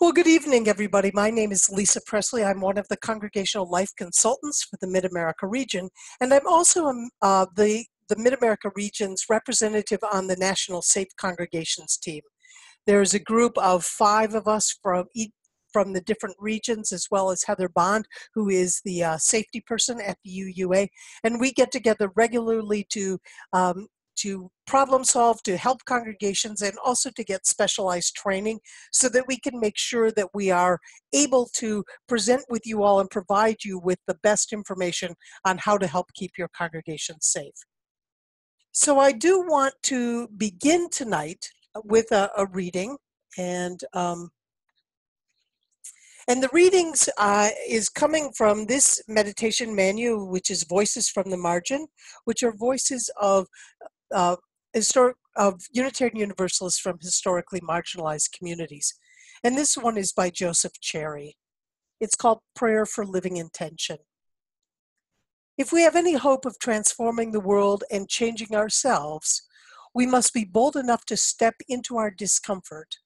Well, good evening, everybody. My name is Lisa Presley. I'm one of the Congregational Life Consultants for the Mid-America region, and I'm also the Mid-America region's representative on the National Safe Congregations team. There's a group of 5 of us from the different regions, as well as Heather Bond, who is the safety person at the UUA, and we get together regularly to problem solve, to help congregations, and also to get specialized training so that we can make sure that we are able to present with you all and provide you with the best information on how to help keep your congregation safe. So I do want to begin tonight with a reading, and the readings is coming from this meditation manual, which is Voices from the Margin, which are voices of Unitarian Universalists from historically marginalized communities. And this one is by Joseph Cherry. It's called Prayer for Living Intention. If we have any hope of transforming the world and changing ourselves, we must be bold enough to step into our discomfort,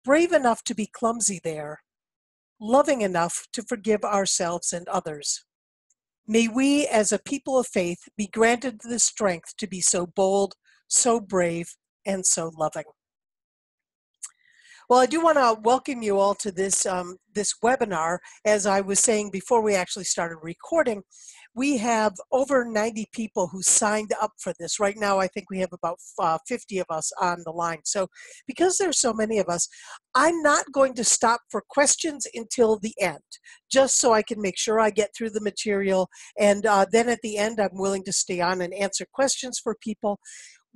brave enough to be clumsy there, loving enough to forgive ourselves and others. May we, as a people of faith, be granted the strength to be so bold, so brave, and so loving. Well, I do want to welcome you all to this webinar. As I was saying before we actually started recording, we have over 90 people who signed up for this. Right now, I think we have about 50 of us on the line. So because there's so many of us, I'm not going to stop for questions until the end, just so I can make sure I get through the material. And then at the end, I'm willing to stay on and answer questions for people.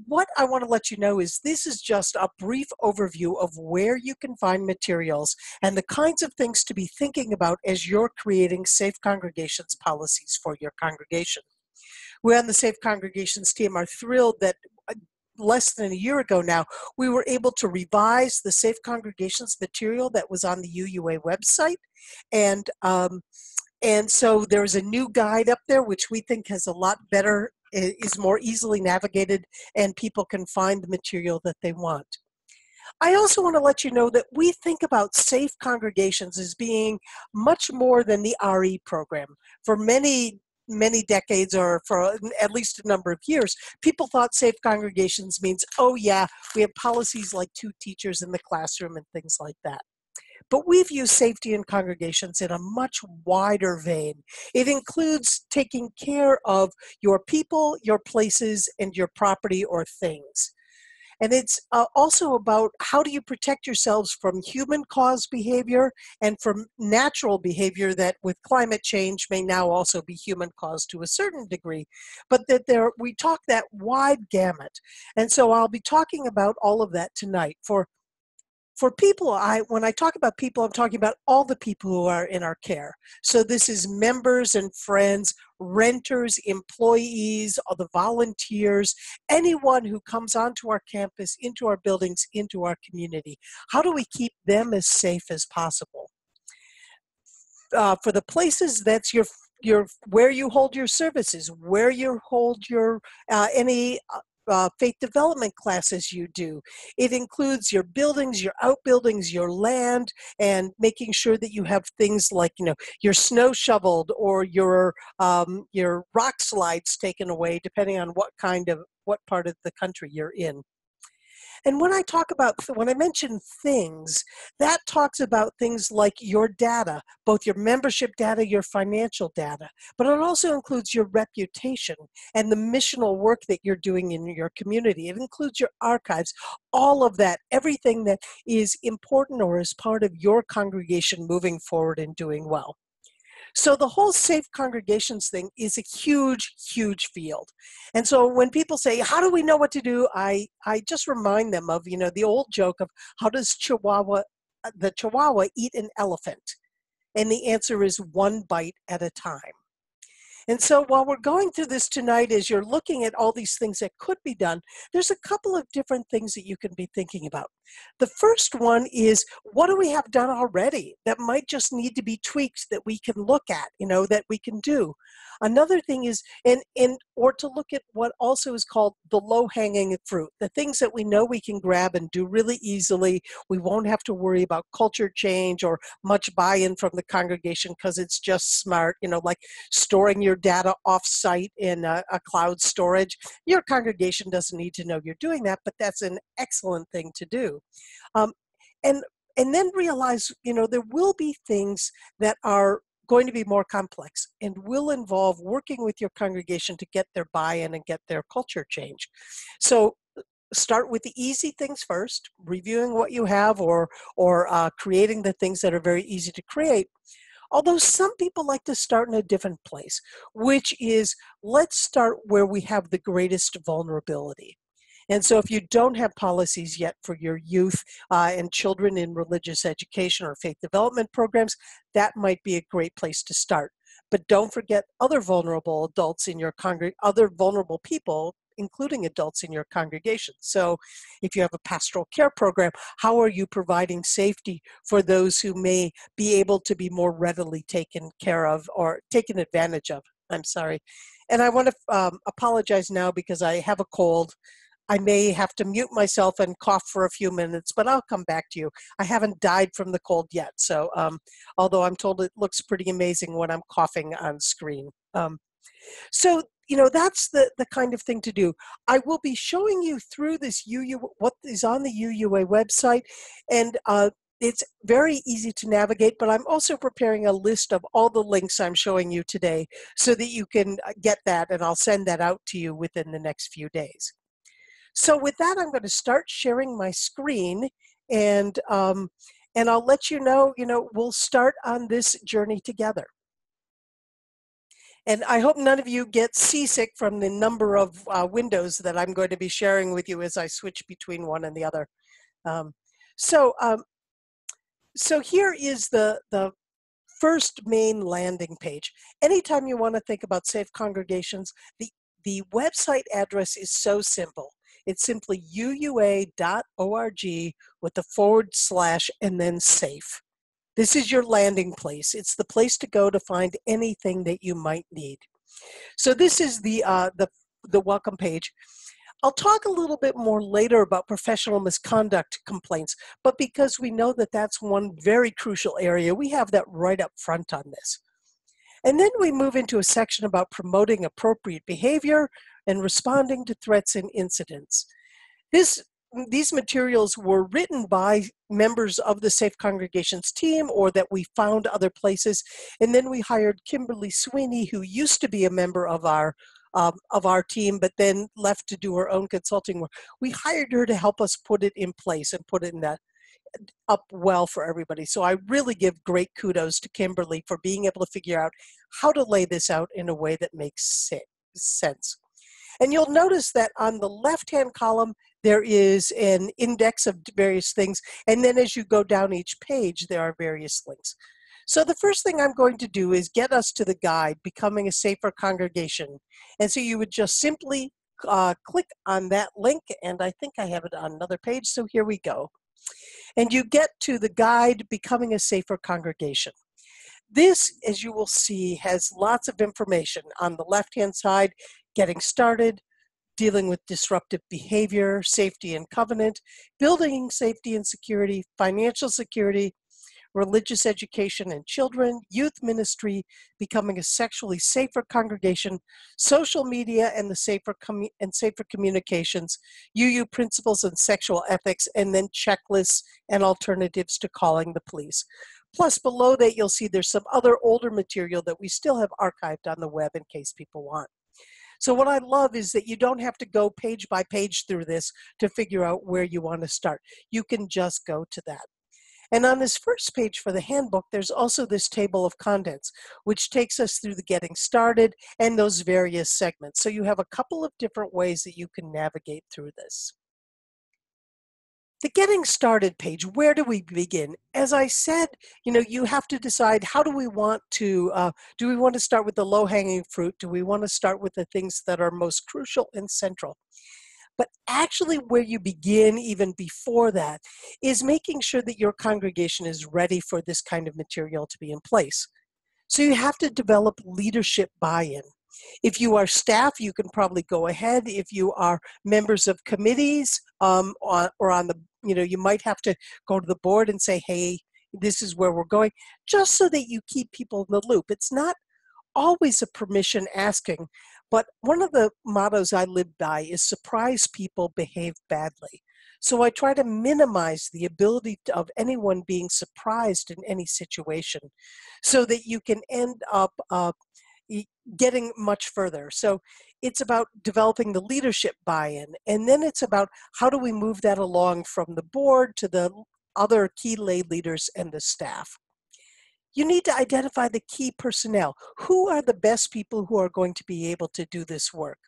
What I want to let you know is this is just a brief overview of where you can find materials and the kinds of things to be thinking about as you're creating Safe Congregations policies for your congregation. We on the Safe Congregations team are thrilled that less than a year ago now, we were able to revise the Safe Congregations material that was on the UUA website. And so there's a new guide up there, which we think has a lot better, is more easily navigated, and people can find the material that they want. I also want to let you know that we think about Safe Congregations as being much more than the RE program. For many decades, or for at least a number of years, people thought Safe Congregations means, oh yeah, we have policies like 2 teachers in the classroom and things like that. But we view safety in congregations in a much wider vein. It includes taking care of your people, your places, and your property or things. And it's also about how do you protect yourselves from human-caused behavior and from natural behavior that with climate change may now also be human-caused to a certain degree. But that we talk that wide gamut. And so I'll be talking about all of that tonight. For people, when I talk about people, I'm talking about all the people who are in our care. So this is members and friends, renters, employees, all the volunteers, anyone who comes onto our campus, into our buildings, into our community. How do we keep them as safe as possible? For the places, that's where you hold your services, where you hold your any faith development classes you do. It includes your buildings, your outbuildings, your land, and making sure that you have things like, your snow shoveled or your rock slides taken away, depending on what part of the country you're in. And when I mention things, that talks about things like your data, both your membership data, your financial data, but it also includes your reputation and the missional work that you're doing in your community. It includes your archives, all of that, everything that is important or is part of your congregation moving forward and doing well. So the whole Safe Congregations thing is a huge, huge field. And so when people say, how do we know what to do? I just remind them of, the old joke of how does the Chihuahua eat an elephant? And the answer is one bite at a time. And so while we're going through this tonight, as you're looking at all these things that could be done, there's a couple of different things that you can be thinking about. The first one is, what do we have done already that might just need to be tweaked that we can look at, that we can do? Another thing is, or to look at what also is called the low-hanging fruit, the things that we know we can grab and do really easily. We won't have to worry about culture change or much buy-in from the congregation because it's just smart, like storing your data off-site in a cloud storage. Your congregation doesn't need to know you're doing that, but that's an excellent thing to do. Um, and and then realize, there will be things that are going to be more complex and will involve working with your congregation to get their buy-in and get their culture change. So start with the easy things first, reviewing what you have or creating the things that are very easy to create. Although some people like to start in a different place, which is, let's start where we have the greatest vulnerability. And so if you don't have policies yet for your youth and children in religious education or faith development programs, that might be a great place to start. But don't forget other vulnerable adults in your other vulnerable people, including adults in your congregation. So if you have a pastoral care program, how are you providing safety for those who may be able to be more readily taken care of or taken advantage of? I'm sorry. And I want to apologize now because I have a cold. I may have to mute myself and cough for a few minutes, but I'll come back to you. I haven't died from the cold yet, so although I'm told it looks pretty amazing when I'm coughing on screen. So, that's the kind of thing to do. I will be showing you through this what is on the UUA website, and it's very easy to navigate, but I'm also preparing a list of all the links I'm showing you today so that you can get that, and I'll send that out to you within the next few days. So with that, I'm going to start sharing my screen, and I'll let you know, we'll start on this journey together. And I hope none of you get seasick from the number of windows that I'm going to be sharing with you as I switch between one and the other. So here is the first main landing page. Anytime you want to think about safe congregations, the website address is so simple. It's simply uua.org with the / and then safe. This is your landing place. It's the place to go to find anything that you might need. So this is the welcome page. I'll talk a little bit more later about professional misconduct complaints, but because we know that that's one very crucial area, we have that right up front on this. And then we move into a section about promoting appropriate behavior and responding to threats and incidents. These materials were written by members of the Safe Congregations team or that we found other places. And then we hired Kimberly Sweeney, who used to be a member of our team, but then left to do her own consulting work. We hired her to help us put it in place and put it in that up well for everybody. So I really give great kudos to Kimberly for being able to figure out how to lay this out in a way that makes sense. And you'll notice that on the left-hand column, there is an index of various things. And then as you go down each page, there are various links. So the first thing I'm going to do is get us to the guide, Becoming a Safer Congregation. And so you would just simply click on that link. And I think I have it on another page. So here we go. And you get to the guide, Becoming a Safer Congregation. This, as you will see, has lots of information on the left-hand side, getting started, dealing with disruptive behavior, safety and covenant, building safety and security, financial security, religious education and children, youth ministry, becoming a sexually safer congregation, social media and the safer communications, UU principles and sexual ethics, and then checklists and alternatives to calling the police. Plus, below that, you'll see there's some other older material that we still have archived on the web in case people want. So what I love is that you don't have to go page by page through this to figure out where you want to start. You can just go to that. And on this first page for the handbook, there's also this table of contents, which takes us through the getting started and those various segments. So you have a couple of different ways that you can navigate through this. The getting started page, where do we begin? As I said, you have to decide, how do we want to start with the low-hanging fruit? Do we want to start with the things that are most crucial and central? But actually where you begin even before that is making sure that your congregation is ready for this kind of material to be in place. So you have to develop leadership buy-in. If you are staff, you can probably go ahead. If you are members of committees or on the, you might have to go to the board and say, hey, this is where we're going, just so that you keep people in the loop. It's not always a permission asking, but one of the mottos I live by is surprise people behave badly. So I try to minimize the ability of anyone being surprised in any situation so that you can end up getting much further. So it's about developing the leadership buy-in, and then it's about how do we move that along from the board to the other key lay leaders and the staff. You need to identify the key personnel. Who are the best people who are going to be able to do this work?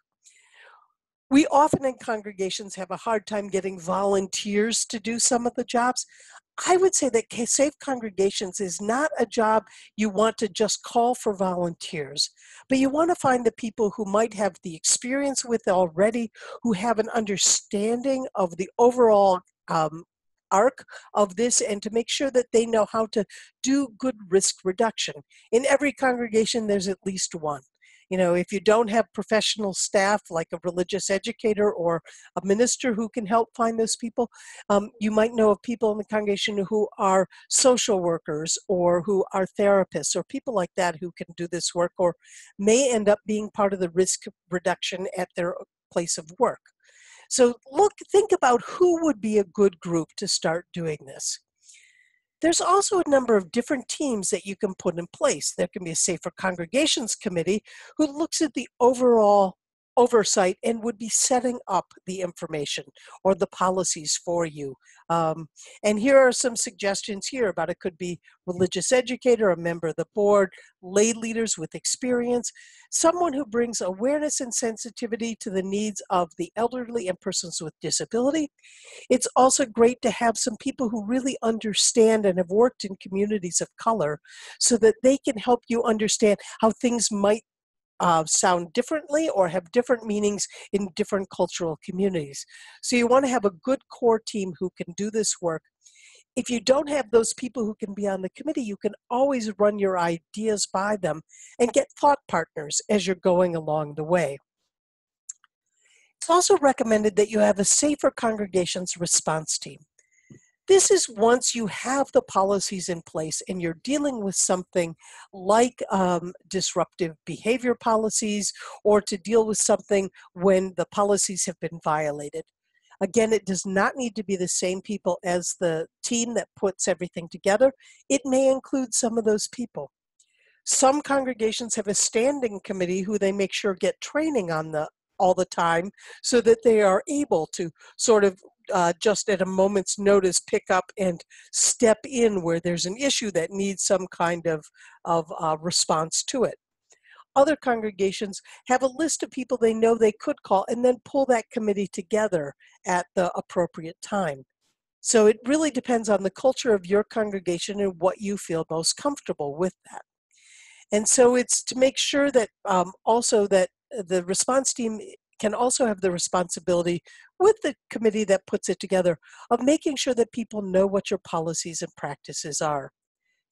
We often in congregations have a hard time getting volunteers to do some of the jobs. I would say that Safe Congregations is not a job you want to just call for volunteers, but you want to find the people who might have the experience with already, who have an understanding of the overall arc of this, and to make sure that they know how to do good risk reduction. In every congregation, there's at least one. If you don't have professional staff like a religious educator or a minister who can help find those people, you might know of people in the congregation who are social workers or who are therapists or people like that who can do this work or may end up being part of the risk reduction at their place of work. So think about who would be a good group to start doing this. There's also a number of different teams that you can put in place. There can be a Safer Congregations Committee who looks at the overall oversight and would be setting up the information or the policies for you. And here are some suggestions here about it could be religious educator, a member of the board, lay leaders with experience, someone who brings awareness and sensitivity to the needs of the elderly and persons with disability. It's also great to have some people who really understand and have worked in communities of color so that they can help you understand how things might sound differently or have different meanings in different cultural communities. So you want to have a good core team who can do this work. If you don't have those people who can be on the committee, you can always run your ideas by them and get thought partners as you're going along the way. It's also recommended that you have a Safer Congregations response team. This is once you have the policies in place and you're dealing with something like disruptive behavior policies or to deal with something when the policies have been violated. Again, it does not need to be the same people as the team that puts everything together. It may include some of those people. Some congregations have a standing committee who they make sure get training on all the time so that they are able to sort of just at a moment's notice pick up and step in where there's an issue that needs some kind of response to it. Other congregations have a list of people they know they could call and then pull that committee together at the appropriate time. So it really depends on the culture of your congregation and what you feel most comfortable with that. And so it's to make sure that also that the response team can also have the responsibility with the committee that puts it together of making sure that people know what your policies and practices are.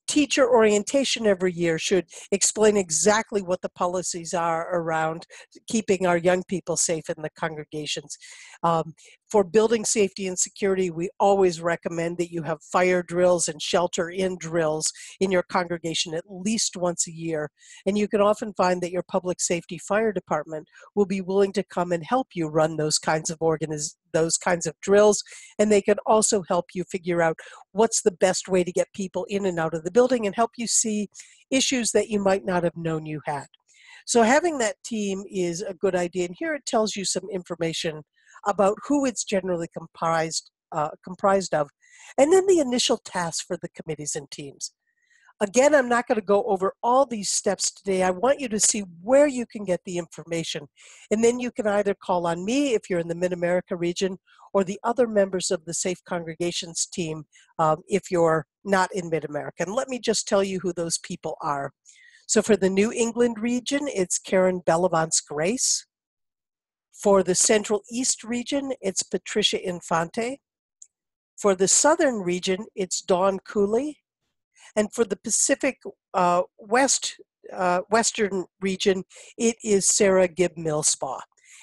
Teacher orientation every year should explain exactly what the policies are around keeping our young people safe in the congregations. For building safety and security, we always recommend that you have fire drills and shelter-in drills in your congregation at least once a year. And you can often find that your public safety fire department will be willing to come and help you run those kinds of drills, and they can also help you figure out what's the best way to get people in and out of the building and help you see issues that you might not have known you had. So having that team is a good idea, and here it tells you some information about who it's generally comprised of, and then the initial tasks for the committees and teams. Again, I'm not going to go over all these steps today. I want you to see where you can get the information. And then you can either call on me if you're in the Mid-America region or the other members of the Safe Congregations team if you're not in Mid-America. And let me just tell you who those people are. So for the New England region, it's Karen Bellavance Grace. For the Central East region, it's Patricia Infante. For the Southern region, it's Dawn Cooley. And for the Pacific Western region, it is Sarah Gibb Millspaw.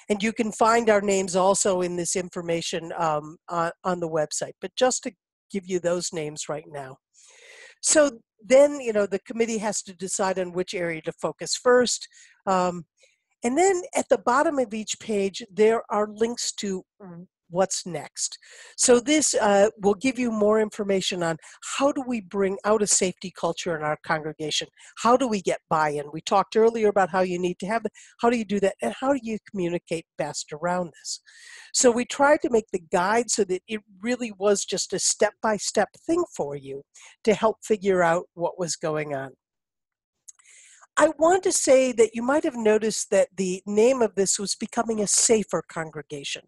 And you can find our names also in this information on the website, but just to give you those names right now. So then, the committee has to decide on which area to focus first. And then at the bottom of each page, there are links to what's next. So this will give you more information on how do we bring out a safety culture in our congregation? How do we get buy-in? We talked earlier about how you need to have how do you do that, and how do you communicate best around this? So we tried to make the guide so that it really was just a step-by-step thing for you to help figure out what was going on. I want to say that you might have noticed that the name of this was Becoming a Safer Congregation.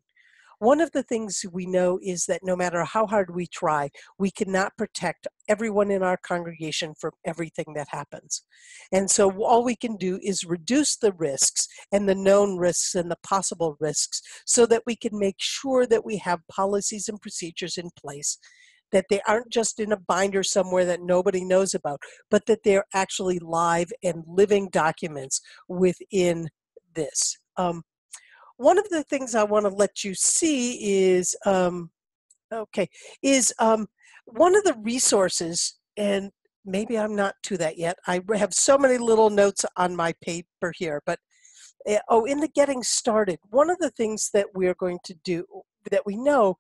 One of the things we know is that no matter how hard we try, we cannot protect everyone in our congregation from everything that happens. And so all we can do is reduce the risks and the known risks and the possible risks so that we can make sure that we have policies and procedures in place, that they aren't just in a binder somewhere that nobody knows about, but that they're actually live and living documents within this. One of the things I want to let you see is, one of the resources, and maybe I'm not to that yet. I have so many little notes on my paper here, but in the getting started, one of the things that we're going to do that we know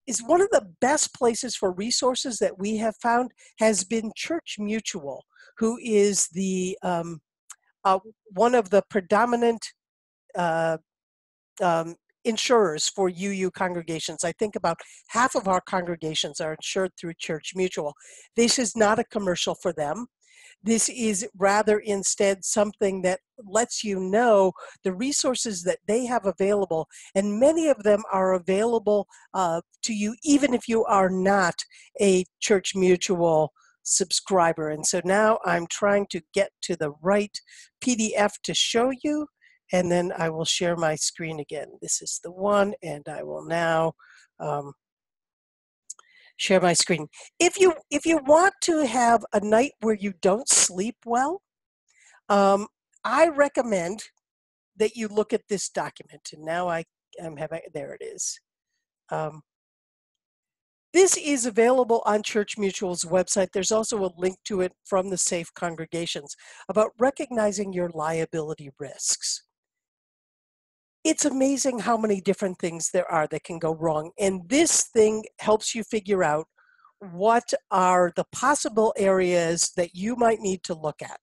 is one of the best places for resources that we have found has been Church Mutual, who is the one of the predominant insurers for UU congregations. I think about half of our congregations are insured through Church Mutual. This is not a commercial for them. This is rather instead something that lets you know the resources that they have available, and many of them are available to you even if you are not a Church Mutual subscriber. And so now I'm trying to get to the right PDF to show you, and then I will share my screen again. This is the one, and I will now share my screen. If you want to have a night where you don't sleep well, I recommend that you look at this document. And now I'm having, there it is. This is available on Church Mutual's website. There's also a link to it from the Safe Congregations about recognizing your liability risks. It's amazing how many different things there are that can go wrong. And this thing helps you figure out what are the possible areas that you might need to look at.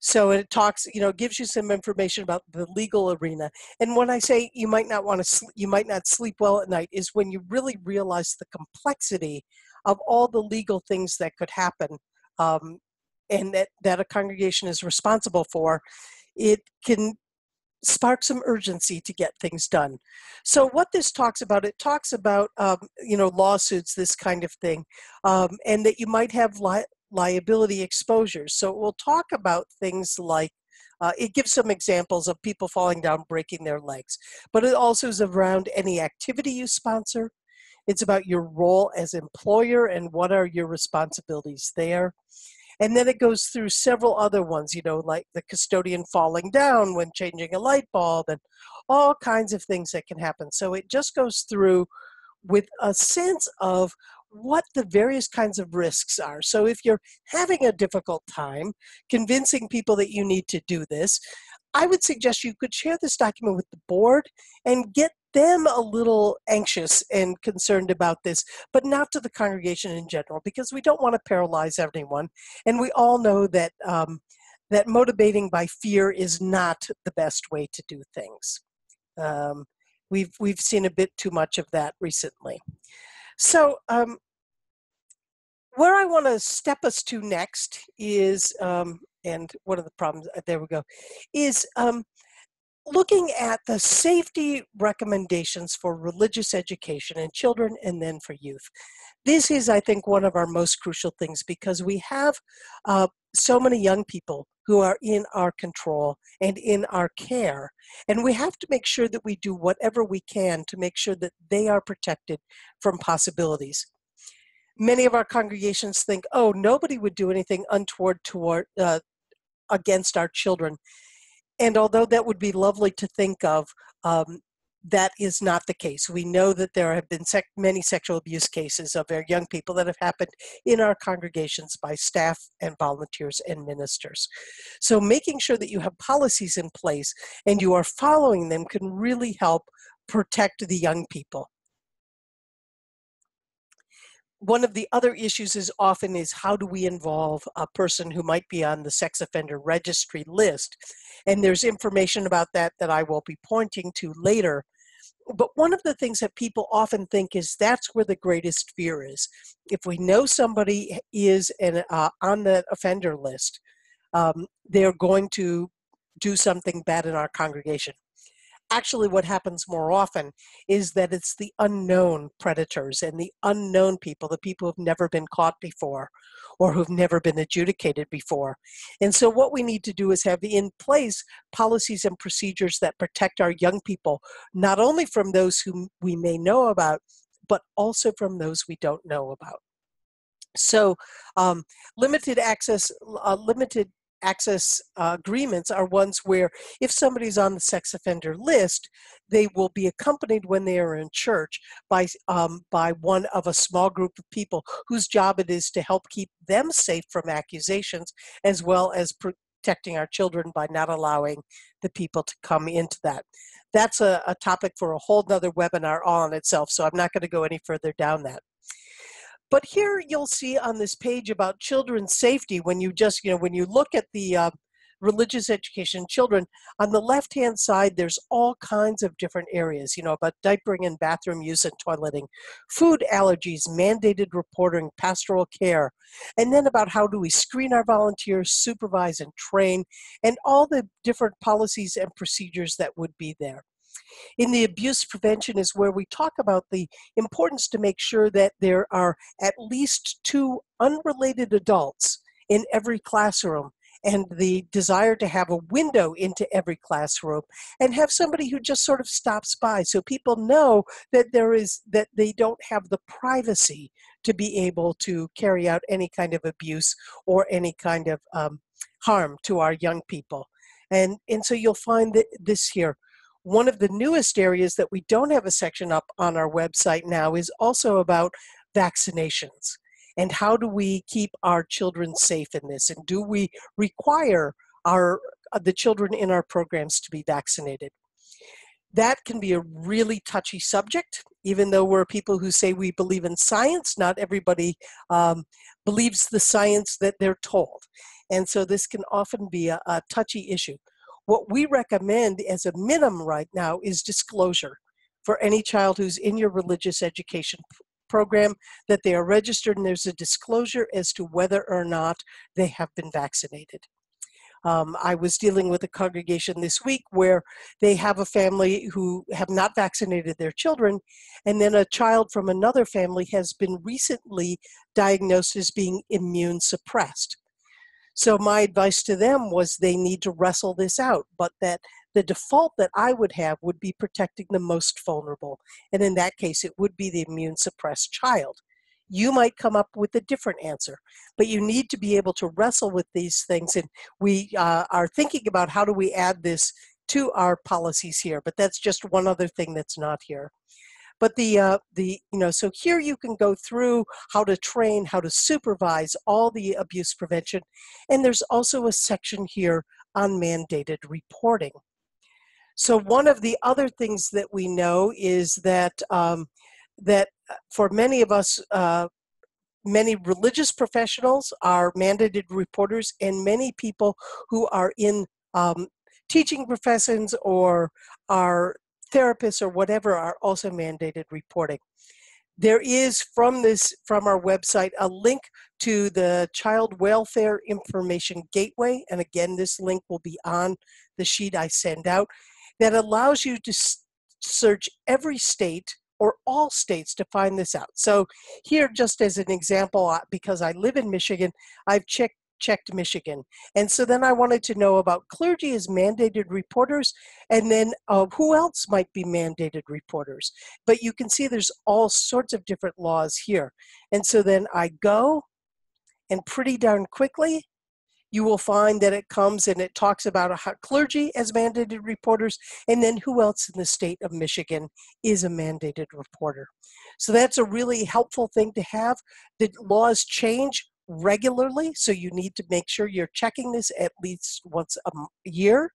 So it talks, gives you some information about the legal arena. And when I say you might not sleep well at night, is when you really realize the complexity of all the legal things that could happen, and that a congregation is responsible for. It can spark some urgency to get things done. So what this talks about, it talks about, lawsuits, this kind of thing, and that you might have liability exposures. So it will talk about things like, it gives some examples of people falling down, breaking their legs, but it also is around any activity you sponsor. It's about your role as employer and what are your responsibilities there. And then it goes through several other ones, like the custodian falling down when changing a light bulb and all kinds of things that can happen. So it just goes through with a sense of what the various kinds of risks are. So if you're having a difficult time convincing people that you need to do this, I would suggest you could share this document with the board and get them a little anxious and concerned about this, but not to the congregation in general, because we don't want to paralyze everyone. And we all know that that motivating by fear is not the best way to do things. We've seen a bit too much of that recently. So where I want to step us to next is, and one of the problems, there we go, is looking at the safety recommendations for religious education in children and then for youth. This is, I think, one of our most crucial things, because we have so many young people who are in our control and in our care. And we have to make sure that we do whatever we can to make sure that they are protected from possibilities. Many of our congregations think, oh, nobody would do anything untoward against our children. And although that would be lovely to think of, that is not the case. We know that there have been many sexual abuse cases of our young people that have happened in our congregations by staff and volunteers and ministers. So making sure that you have policies in place and you are following them can really help protect the young people. One of the other issues is how do we involve a person who might be on the sex offender registry list? And there's information about that I will be pointing to later. But one of the things that people often think is that's where the greatest fear is. If we know somebody is on the offender list, they're going to do something bad in our congregation. Actually, what happens more often is that it's the unknown predators and the unknown people, the people who've never been caught before or who've never been adjudicated before. And so what we need to do is have in place policies and procedures that protect our young people, not only from those whom we may know about, but also from those we don't know about. So limited access agreements are ones where if somebody's on the sex offender list, they will be accompanied when they are in church by one of a small group of people whose job it is to help keep them safe from accusations, as well as protecting our children by not allowing the people to come into that. That's a topic for a whole nother webinar all on itself, so I'm not going to go any further down that. But here you'll see on this page about children's safety, when you look at the religious education children, on the left-hand side, there's all kinds of different areas, about diapering and bathroom use and toileting, food allergies, mandated reporting, pastoral care, and then about how do we screen our volunteers, supervise and train, and all the different policies and procedures that would be there. In the abuse prevention is where we talk about the importance to make sure that there are at least 2 unrelated adults in every classroom, and the desire to have a window into every classroom and have somebody who just sort of stops by so people know that they don't have the privacy to be able to carry out any kind of abuse or any kind of harm to our young people. And so you'll find that this here. One of the newest areas that we don't have a section up on our website now is also about vaccinations. And how do we keep our children safe in this? And do we require the children in our programs to be vaccinated? That can be a really touchy subject. Even though we're people who say we believe in science, not everybody believes the science that they're told. And so this can often be a touchy issue. What we recommend as a minimum right now is disclosure for any child who's in your religious education program, that they are registered and there's a disclosure as to whether or not they have been vaccinated. I was dealing with a congregation this week where they have a family who have not vaccinated their children, and then a child from another family has been recently diagnosed as being immune suppressed. So my advice to them was they need to wrestle this out, but that the default that I would have would be protecting the most vulnerable. And in that case, it would be the immune suppressed child. You might come up with a different answer, but you need to be able to wrestle with these things. And we are thinking about how do we add this to our policies here, but that's just one other thing that's not here. But so here you can go through how to train, how to supervise all the abuse prevention. And there's also a section here on mandated reporting. So one of the other things that we know is that that for many of us, many religious professionals are mandated reporters, and many people who are in teaching professions or are therapists or whatever are also mandated reporting. There is from our website a link to the Child Welfare Information Gateway, and again this link will be on the sheet I send out, that allows you to search every state or all states to find this out. So here, just as an example, because I live in Michigan, I've checked checked Michigan. And so then I wanted to know about clergy as mandated reporters, and then who else might be mandated reporters. But you can see there's all sorts of different laws here. And so then I go, and pretty darn quickly, you will find that it comes and it talks about how clergy as mandated reporters, and then who else in the state of Michigan is a mandated reporter. So that's a really helpful thing to have. The laws change regularly, so you need to make sure you're checking this at least once a year.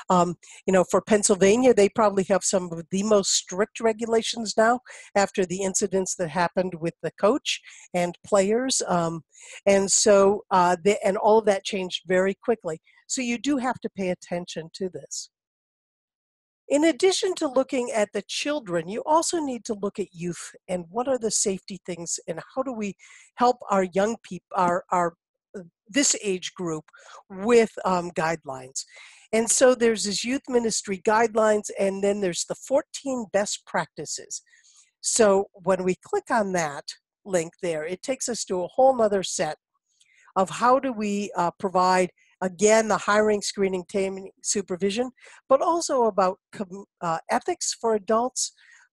For Pennsylvania, they probably have some of the most strict regulations now after the incidents that happened with the coach and players. And all of that changed very quickly. So you do have to pay attention to this. In addition to looking at the children, you also need to look at youth and what are the safety things and how do we help our young people, this age group with guidelines. And so there's this youth ministry guidelines, and then there's the 14 best practices. So when we click on that link there, it takes us to a whole nother set of how do we provide, again, the hiring, screening, taming, supervision, but also about ethics for adults,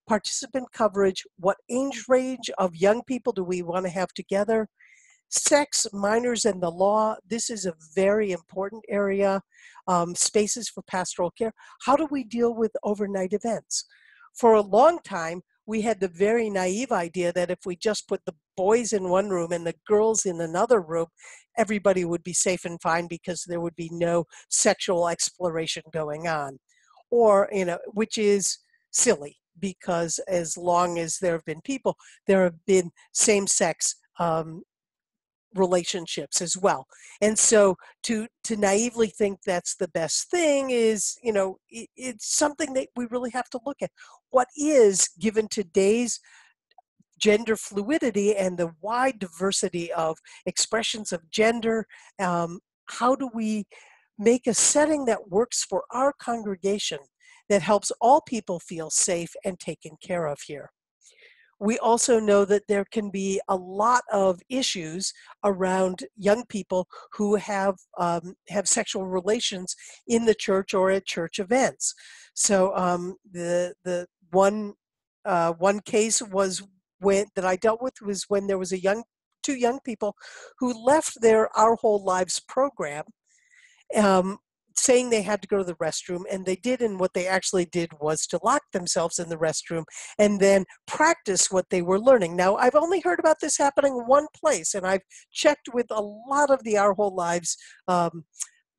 participant coverage, what age range of young people do we want to have together, sex, minors, and the law. This is a very important area. Spaces for pastoral care. How do we deal with overnight events? For a long time, we had the very naive idea that if we just put the boys in one room and the girls in another room, everybody would be safe and fine because there would be no sexual exploration going on. Or, which is silly, because as long as there have been people, there have been same-sex relationships as well. And so to naively think that's the best thing is, it's something that we really have to look at. What is, given today's gender fluidity and the wide diversity of expressions of gender, how do we make a setting that works for our congregation that helps all people feel safe and taken care of here? We also know that there can be a lot of issues around young people who have sexual relations in the church or at church events. So the one case was that I dealt with was when there was two young people who left their Our Whole Lives program, saying they had to go to the restroom, and they did, and what they actually did was to lock themselves in the restroom and then practice what they were learning. Now, I've only heard about this happening one place, and I've checked with a lot of the Our Whole Lives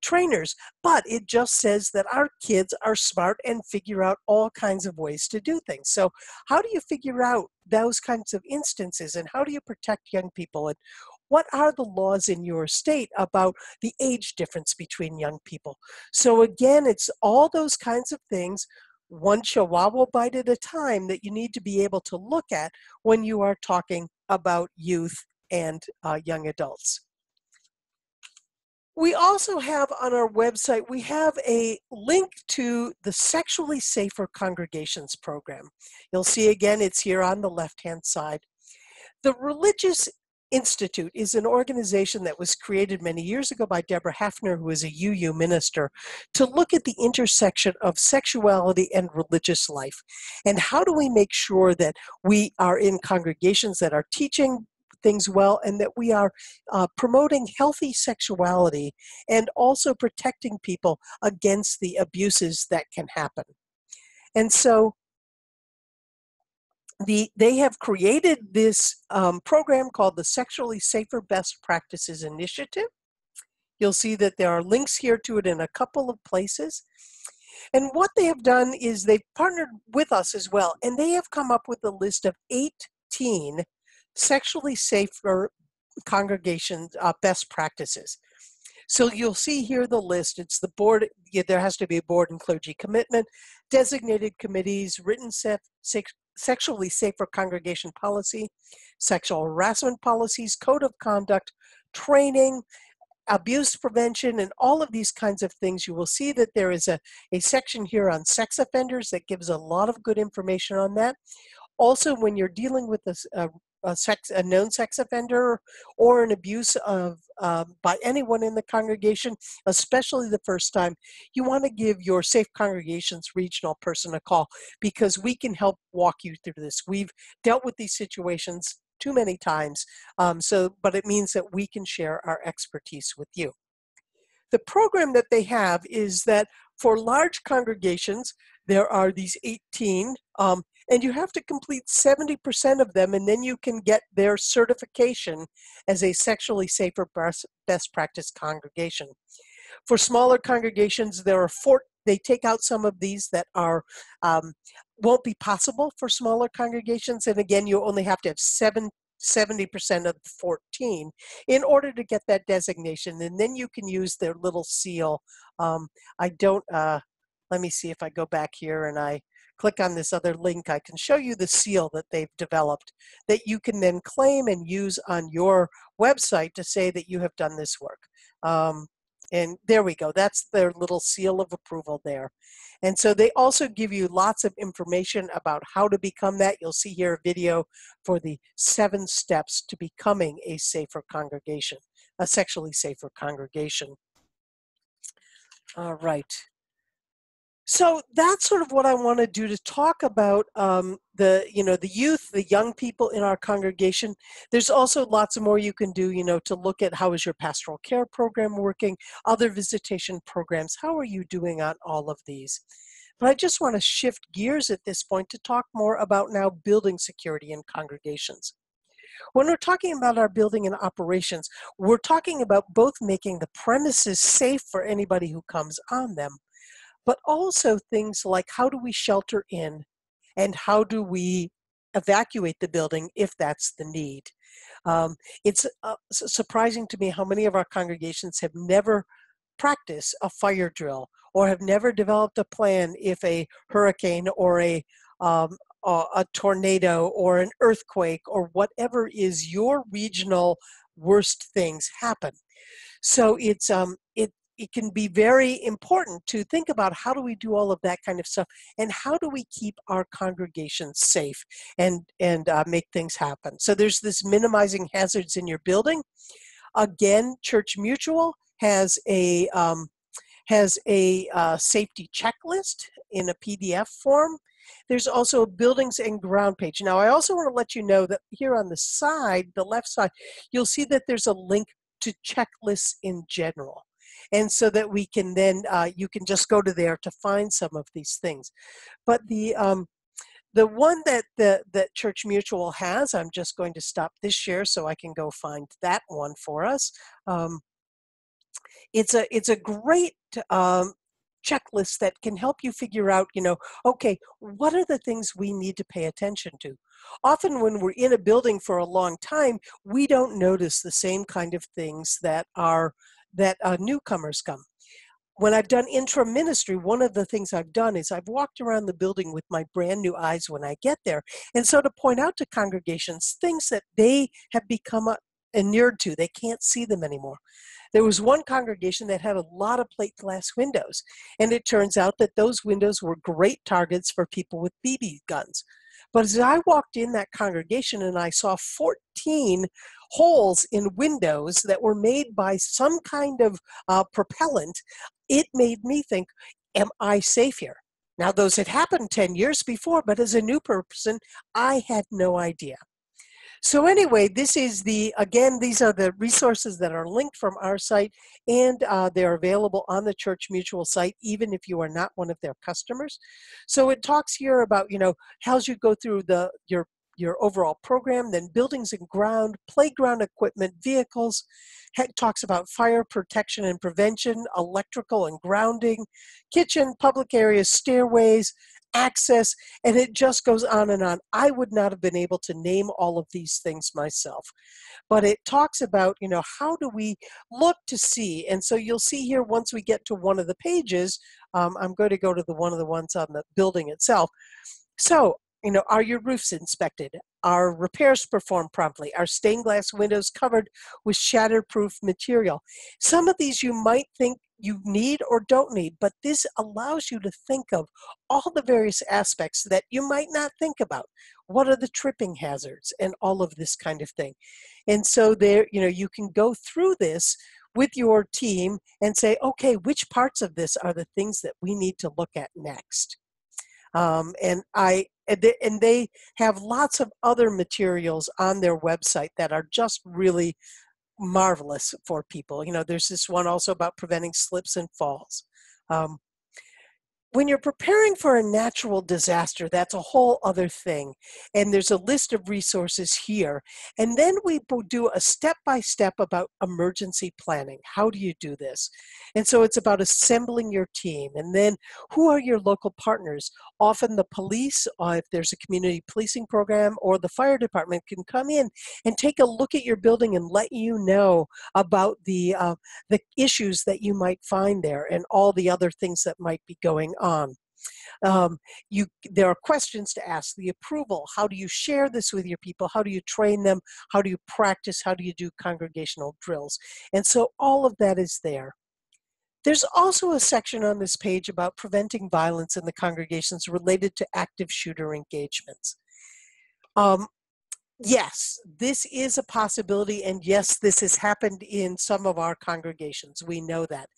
trainers, but it just says that our kids are smart and figure out all kinds of ways to do things. So how do you figure out those kinds of instances, and how do you protect young people, and what are the laws in your state about the age difference between young people? So again, it's all those kinds of things, one chihuahua bite at a time, that you need to be able to look at when you are talking about youth and young adults. We also have on our website, we have a link to the Sexually Safer Congregations program. You'll see again, it's here on the left-hand side. The Religious Institute is an organization that was created many years ago by Deborah Hafner, who is a UU minister, to look at the intersection of sexuality and religious life. And how do we make sure that we are in congregations that are teaching things well, and that we are promoting healthy sexuality and also protecting people against the abuses that can happen. And so they have created this program called the Sexually Safer Best Practices Initiative. You'll see that there are links here to it in a couple of places. And what they have done is they've partnered with us as well, and they have come up with a list of 18 sexually safer congregation best practices. So you'll see here the list. It's the board. There has to be a board and clergy commitment, designated committees, written sexually safer congregation policy, sexual harassment policies, code of conduct, training, abuse prevention, and all of these kinds of things. You will see that there is a section here on sex offenders that gives a lot of good information on that. Also, when you're dealing with this a known sex offender or an abuse of by anyone in the congregation, especially the first time, you want to give your Safe Congregations regional person a call, because we can help walk you through this. We've dealt with these situations too many times, but it means that we can share our expertise with you. The program that they have is that for large congregations, there are these 18, and you have to complete 70% of them, and then you can get their certification as a sexually safer best practice congregation. For smaller congregations, they take out some of these that are won't be possible for smaller congregations, and again, you only have to have 70% of the 14 in order to get that designation, and then you can use their little seal. Let me see if I go back here and I click on this other link, I can show you the seal that they've developed that you can then claim and use on your website to say that you have done this work. And there we go, that's their little seal of approval there. And so they also give you lots of information about how to become that. You'll see here a video for the 7 steps to becoming a safer congregation, a sexually safer congregation. All right. So that's sort of what I want to do, to talk about the youth, the young people in our congregation. There's also lots more you can do, to look at how is your pastoral care program working, other visitation programs, how are you doing on all of these? But I just want to shift gears at this point to talk more about now building security in congregations. When we're talking about our building and operations, we're talking about both making the premises safe for anybody who comes on them, but also things like how do we shelter in and how do we evacuate the building if that's the need. It's surprising to me how many of our congregations have never practiced a fire drill or have never developed a plan if a hurricane or a tornado or an earthquake or whatever is your regional worst things happen. So it can be very important to think about how do we do all of that kind of stuff and how do we keep our congregations safe and make things happen. So there's this minimizing hazards in your building. Again, Church Mutual has a safety checklist in a PDF form. There's also a buildings and ground page. Now, I also want to let you know that here on the side, the left side, you'll see that there's a link to checklists in general. And so that we can then, you can just go to there to find some of these things. But the one that Church Mutual has, I'm just going to stop this share so I can go find that one for us. It's a great checklist that can help you figure out, okay, what are the things we need to pay attention to? Often when we're in a building for a long time, we don't notice the same kind of things that newcomers come. When I've done interim ministry, one of the things I've done is I've walked around the building with my brand new eyes when I get there. And so to point out to congregations things that they have become inured to, they can't see them anymore. There was one congregation that had a lot of plate glass windows, and it turns out that those windows were great targets for people with BB guns. But as I walked in that congregation and I saw 14 holes in windows that were made by some kind of propellant, it made me think, am I safe here? Now, those had happened 10 years before, but as a new person, I had no idea. So anyway, these are the resources that are linked from our site, and they're available on the Church Mutual site, even if you are not one of their customers. So it talks here about, how you go through your overall program, then buildings and ground, playground equipment, vehicles. It talks about fire protection and prevention, electrical and grounding, kitchen, public areas, stairways, access, and it just goes on and on. I would not have been able to name all of these things myself. But it talks about, how do we look to see? And so you'll see here, once we get to one of the pages, I'm going to go to one of the ones on the building itself. So, are your roofs inspected? Are repairs performed promptly? Are stained glass windows covered with shatterproof material? Some of these you might think you need or don't need, but this allows you to think of all the various aspects that you might not think about. What are the tripping hazards and all of this kind of thing. And so there, you can go through this with your team and say, okay, which parts of this are the things that we need to look at next? And they have lots of other materials on their website that are just really marvelous for people. There's this one also about preventing slips and falls. Um, when you're preparing for a natural disaster, that's a whole other thing. And there's a list of resources here. And then we do a step-by-step about emergency planning. How do you do this? And so it's about assembling your team. And then who are your local partners? Often the police, if there's a community policing program, or the fire department can come in and take a look at your building and let you know about the issues that you might find there and all the other things that might be going on. There are questions to ask, the approval, how do you share this with your people, how do you train them, how do you practice, how do you do congregational drills, and so all of that is there. There's also a section on this page about preventing violence in the congregations related to active shooter engagements. Yes, this is a possibility, and yes, this has happened in some of our congregations. We know that.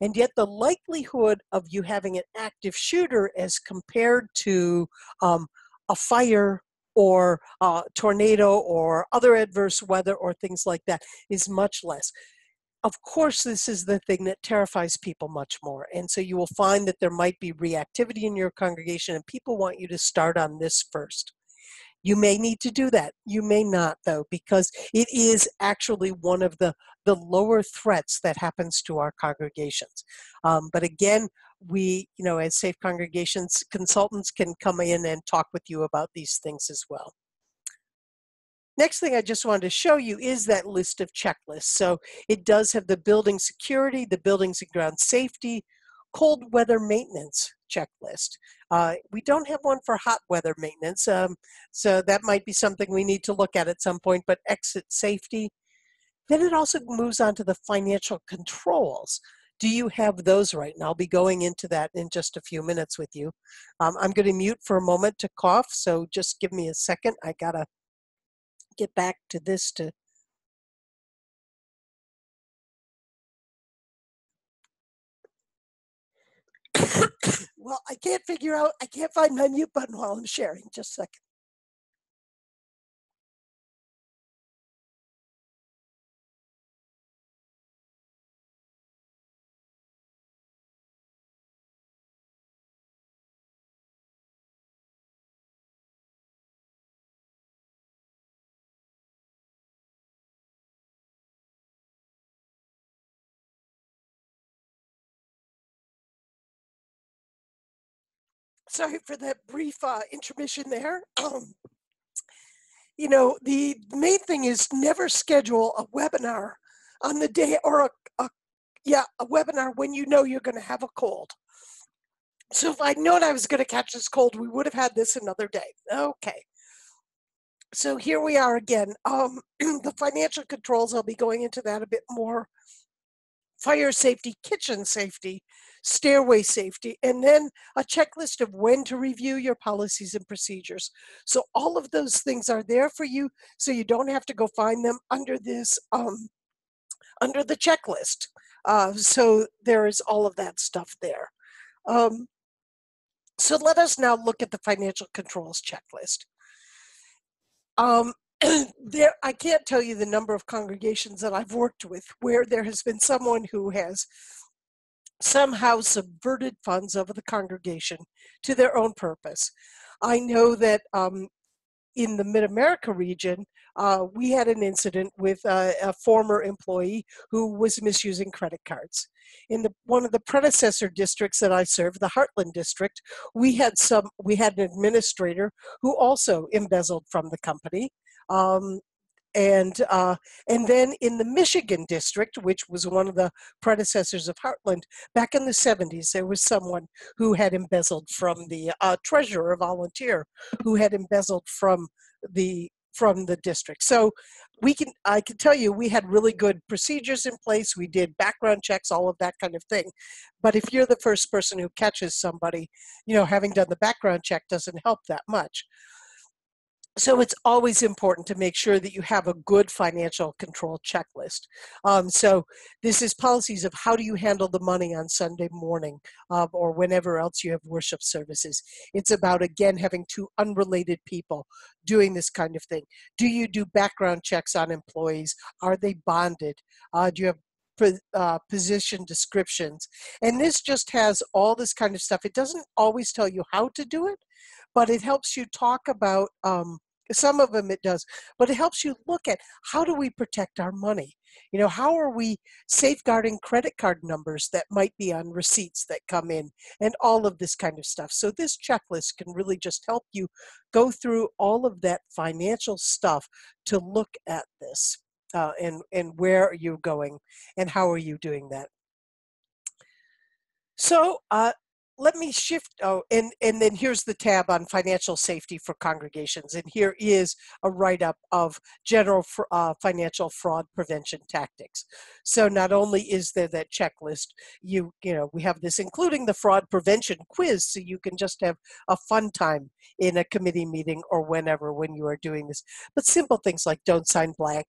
And yet the likelihood of you having an active shooter as compared to a fire or a tornado or other adverse weather or things like that is much less. Of course, this is the thing that terrifies people much more. And so you will find that there might be reactivity in your congregation, and people want you to start on this first. You may need to do that. You may not, though, because it is actually one of the lower threats that happens to our congregations. But again, we, as Safe Congregations consultants can come in and talk with you about these things as well. Next thing I just wanted to show you is that list of checklists. So it does have the building security, the buildings and ground safety, cold weather maintenance checklist. We don't have one for hot weather maintenance, so that might be something we need to look at some point, but exit safety. Then it also moves on to the financial controls. Do you have those right? And I'll be going into that in just a few minutes with you. I'm going to mute for a moment to cough, so just give me a second. I got to get back to this to well, I can't find my mute button while I'm sharing. Just a second. Sorry for that brief intermission there. The main thing is never schedule a webinar on the day or a webinar when you know you're going to have a cold. So if I'd known I was going to catch this cold, we would have had this another day. Okay. So here we are again. The financial controls, I'll be going into that a bit more. Fire safety, kitchen safety, stairway safety, and then a checklist of when to review your policies and procedures. So all of those things are there for you, so you don't have to go find them under this, under the checklist. So there is all of that stuff there. So let us now look at the financial controls checklist. I can't tell you the number of congregations that I've worked with where there has been someone who has somehow subverted funds of the congregation to their own purpose. I know that in the Mid-America region, we had an incident with a former employee who was misusing credit cards. In one of the predecessor districts that I served, the Heartland district, we had an administrator who also embezzled from the company. And then in the Michigan district, which was one of the predecessors of Heartland, back in the 70s, there was someone who had embezzled from the treasurer volunteer who had embezzled from the district. So I can tell you, we had really good procedures in place. We did background checks, all of that kind of thing. But if you're the first person who catches somebody, having done the background check doesn't help that much. So it's always important to make sure that you have a good financial control checklist. So this is policies of how do you handle the money on Sunday morning or whenever else you have worship services. It's about, again, having two unrelated people doing this kind of thing. Do you do background checks on employees? Are they bonded? Do you have position descriptions? And this just has all this kind of stuff. It doesn't always tell you how to do it, but it helps you talk about some of them it does, but it helps you look at how do we protect our money? How are we safeguarding credit card numbers that might be on receipts that come in and all of this kind of stuff. So this checklist can really just help you go through all of that financial stuff to look at this and where are you going and how are you doing that. So let me shift. Oh, and then here's the tab on financial safety for congregations. And here is a write-up of general financial fraud prevention tactics. So not only is there that checklist, we have this including the fraud prevention quiz, so you can just have a fun time in a committee meeting or whenever when you are doing this. But simple things like don't sign blank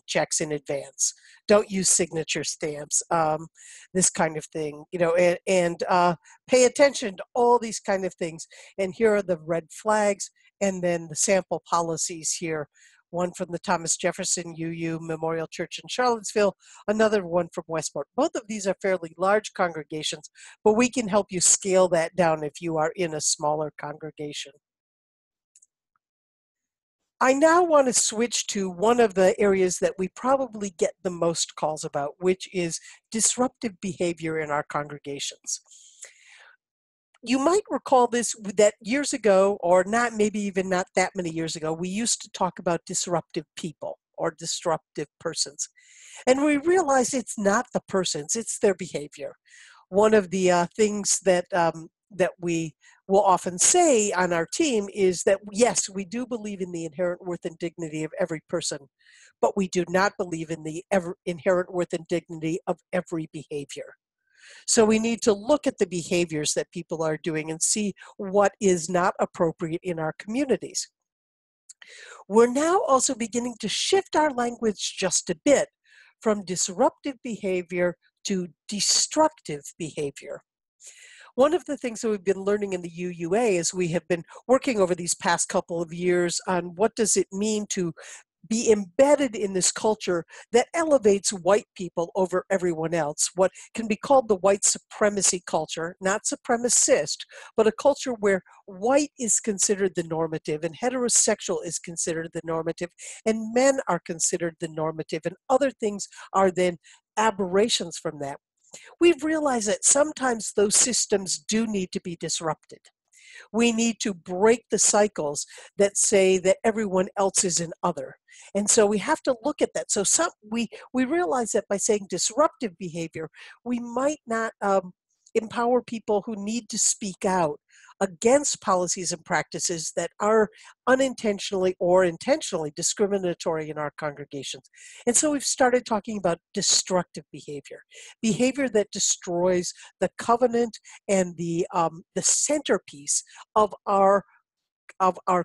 checks in advance, don't use signature stamps, this kind of thing, and pay attention to all these kind of things. And here are the red flags and then the sample policies here. One from the Thomas Jefferson UU Memorial Church in Charlottesville, another one from Westport. Both of these are fairly large congregations, but we can help you scale that down if you are in a smaller congregation. I now want to switch to one of the areas that we probably get the most calls about, which is disruptive behavior in our congregations. You might recall that years ago, or maybe even not that many years ago, we used to talk about disruptive people or disruptive persons. And we realized it's not the persons, it's their behavior. One of the things that we will often say on our team is that, yes, we do believe in the inherent worth and dignity of every person, but we do not believe in the inherent worth and dignity of every behavior. So we need to look at the behaviors that people are doing and see what is not appropriate in our communities. We're now also beginning to shift our language just a bit from disruptive behavior to destructive behavior. One of the things that we've been learning in the UUA is we have been working over these past couple of years on what does it mean to be embedded in this culture that elevates white people over everyone else, what can be called the white supremacy culture, not supremacist, but a culture where white is considered the normative and heterosexual is considered the normative and men are considered the normative and other things are then aberrations from that. We've realized that sometimes those systems do need to be disrupted. We need to break the cycles that say that everyone else is an other. And so we have to look at that. So we realize that by saying disruptive behavior, we might not empower people who need to speak out against policies and practices that are unintentionally or intentionally discriminatory in our congregations. And so we've started talking about destructive behavior, behavior that destroys the covenant and the centerpiece of our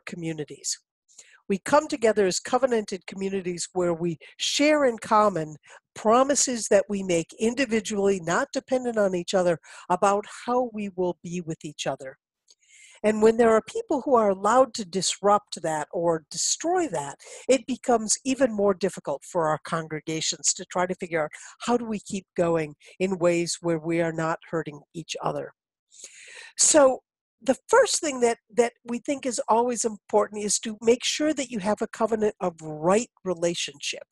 communities. We come together as covenanted communities where we share in common promises that we make individually, not dependent on each other, about how we will be with each other. And when there are people who are allowed to disrupt that or destroy that, it becomes even more difficult for our congregations to try to figure out how do we keep going in ways where we are not hurting each other. So the first thing that we think is always important is to make sure that you have a covenant of right relationship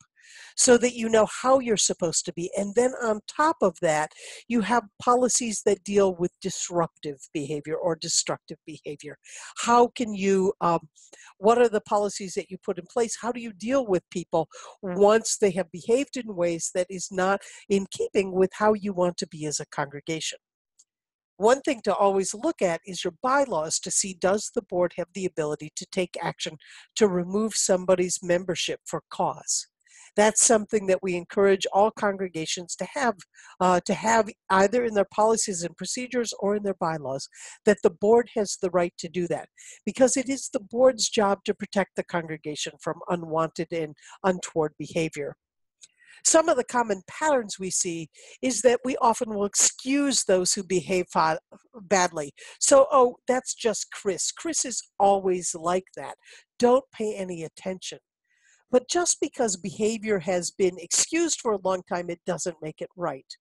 so that you know how you're supposed to be. And then on top of that, you have policies that deal with disruptive behavior or destructive behavior. How can you, what are the policies that you put in place? How do you deal with people once they have behaved in ways that is not in keeping with how you want to be as a congregation? One thing to always look at is your bylaws to see, does the board have the ability to take action to remove somebody's membership for cause? That's something that we encourage all congregations to have either in their policies and procedures or in their bylaws, that the board has the right to do that, because it is the board's job to protect the congregation from unwanted and untoward behavior. Some of the common patterns we see is that we often will excuse those who behave badly. So, oh, that's just Chris. Chris is always like that. Don't pay any attention. But just because behavior has been excused for a long time, it doesn't make it right.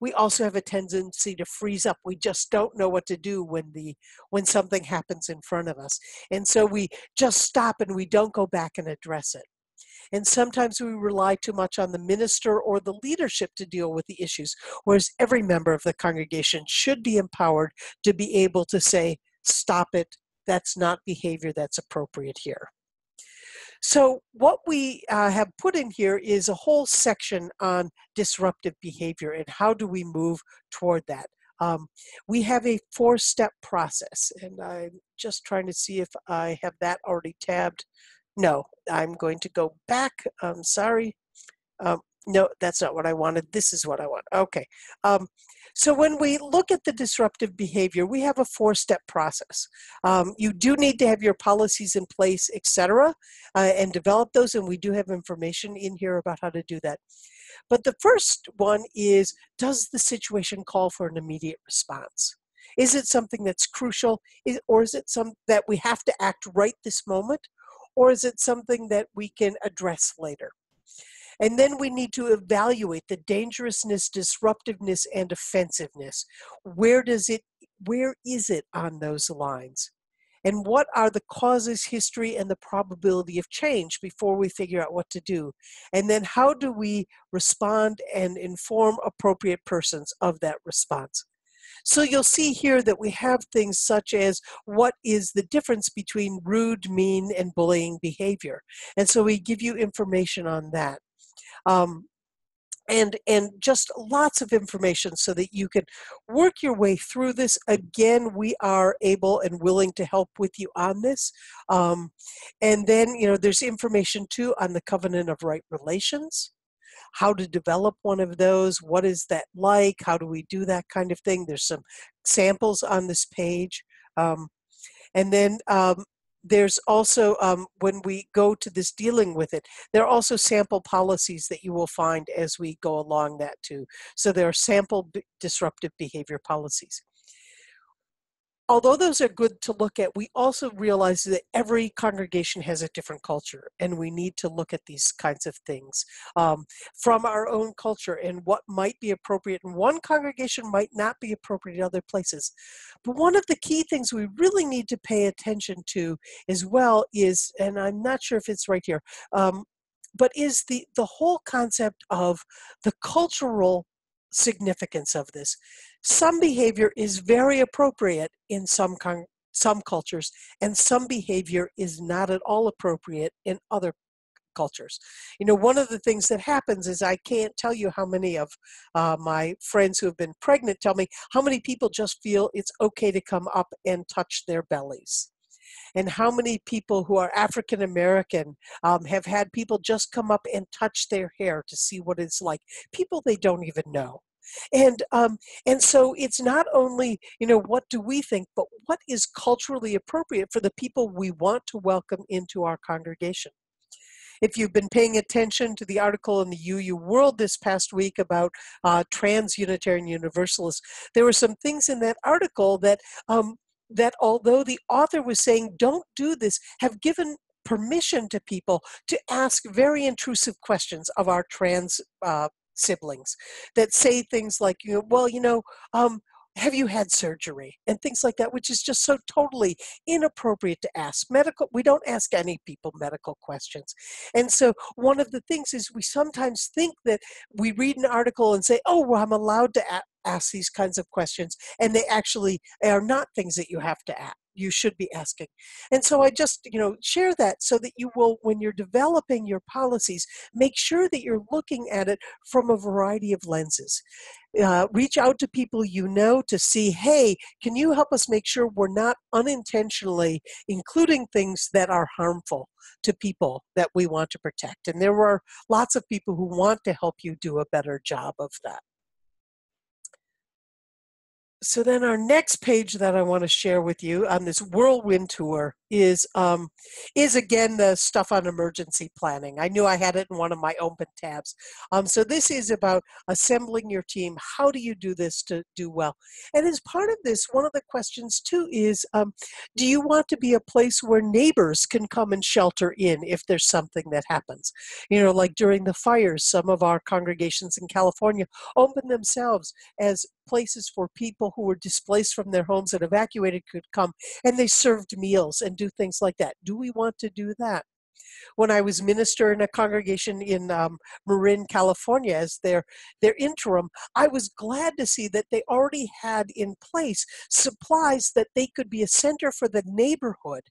We also have a tendency to freeze up. We just don't know what to do when something happens in front of us. And so we just stop and we don't go back and address it. And sometimes we rely too much on the minister or the leadership to deal with the issues, whereas every member of the congregation should be empowered to be able to say, stop it, that's not behavior that's appropriate here. So what we have put in here is a whole section on disruptive behavior and how do we move toward that. We have a 4-step process, and I'm just trying to see if I have that already tabbed. No, I'm going to go back. Sorry. No, that's not what I wanted. This is what I want. Okay. So when we look at the disruptive behavior, we have a 4-step process. You do need to have your policies in place, etc., and develop those, and we do have information in here about how to do that. But the first one is, does the situation call for an immediate response? Is it something that's crucial, or is it something that we have to act right this moment? Or is it something that we can address later? And then we need to evaluate the dangerousness, disruptiveness, and offensiveness. Where is it on those lines? And what are the causes, history, and the probability of change before we figure out what to do? And then how do we respond and inform appropriate persons of that response? So you'll see here that we have things such as, what is the difference between rude, mean, and bullying behavior? And so we give you information on that. And just lots of information so that you can work your way through this. Again, we are able and willing to help with you on this. And then, there's information too on the covenant of right relations, how to develop one of those, what is that like, how do we do that kind of thing. There's some samples on this page. And then there's also, when we go to this dealing with it, there are also sample policies that you will find as we go along that too. So there are sample disruptive behavior policies. Although those are good to look at, we also realize that every congregation has a different culture, and we need to look at these kinds of things from our own culture, and what might be appropriate in one congregation might not be appropriate in other places. But one of the key things we really need to pay attention to as well is, and I'm not sure if it's right here, but is the whole concept of the cultural significance of this. Some behavior is very appropriate in some cultures, and some behavior is not at all appropriate in other cultures. One of the things that happens is, I can't tell you how many of my friends who have been pregnant tell me how many people just feel it's okay to come up and touch their bellies. And how many people who are African American have had people just come up and touch their hair to see what it's like, people they don't even know. And so it's not only, what do we think, but what is culturally appropriate for the people we want to welcome into our congregation. If you've been paying attention to the article in the UU World this past week about trans Unitarian Universalists, there were some things in that article that although the author was saying don't do this, have given permission to people to ask very intrusive questions of our trans siblings, that say things like, have you had surgery? And things like that, which is just so totally inappropriate to ask. We don't ask any people medical questions. And so one of the things is, we sometimes think that we read an article and say, oh, well, I'm allowed to ask these kinds of questions, and they actually are not things that you have to you should be asking. And so I just, share that so that you will, when you're developing your policies, make sure that you're looking at it from a variety of lenses. Reach out to people you know to see, hey, can you help us make sure we're not unintentionally including things that are harmful to people that we want to protect? And there are lots of people who want to help you do a better job of that. So then our next page that I want to share with you on this whirlwind tour is again the stuff on emergency planning. I knew I had it in one of my open tabs. So this is about assembling your team. How do you do this to do well? And as part of this, one of the questions too is, do you want to be a place where neighbors can come and shelter in if there's something that happens? Like during the fires, some of our congregations in California opened themselves as places for people who were displaced from their homes and evacuated could come, and they served meals and do things like that. Do we want to do that? When I was minister in a congregation in Marin, California, as their interim, I was glad to see that they already had in place supplies that they could be a center for the neighborhood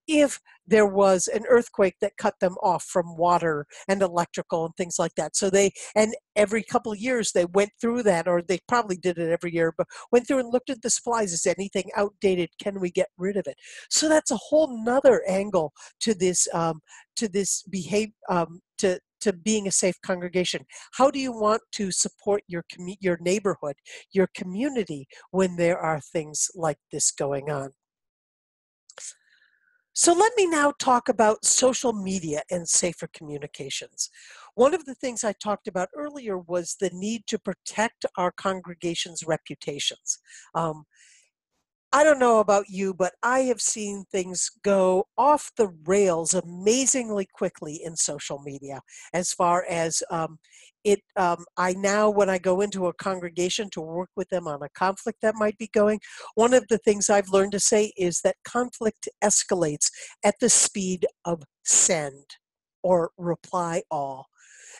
if there was an earthquake that cut them off from water and electrical and things like that. So and every couple of years they went through that, or they probably did it every year, but went through and looked at the supplies. Is anything outdated? Can we get rid of it? So that's a whole nother angle to this to being a safe congregation. How do you want to support your neighborhood, your community, when there are things like this going on? So let me now talk about social media and safer communications. One of the things I talked about earlier was the need to protect our congregation's reputations. I don't know about you, but I have seen things go off the rails amazingly quickly in social media. As far as I now, when I go into a congregation to work with them on a conflict that might be going, one of the things I've learned to say is that conflict escalates at the speed of send or reply all.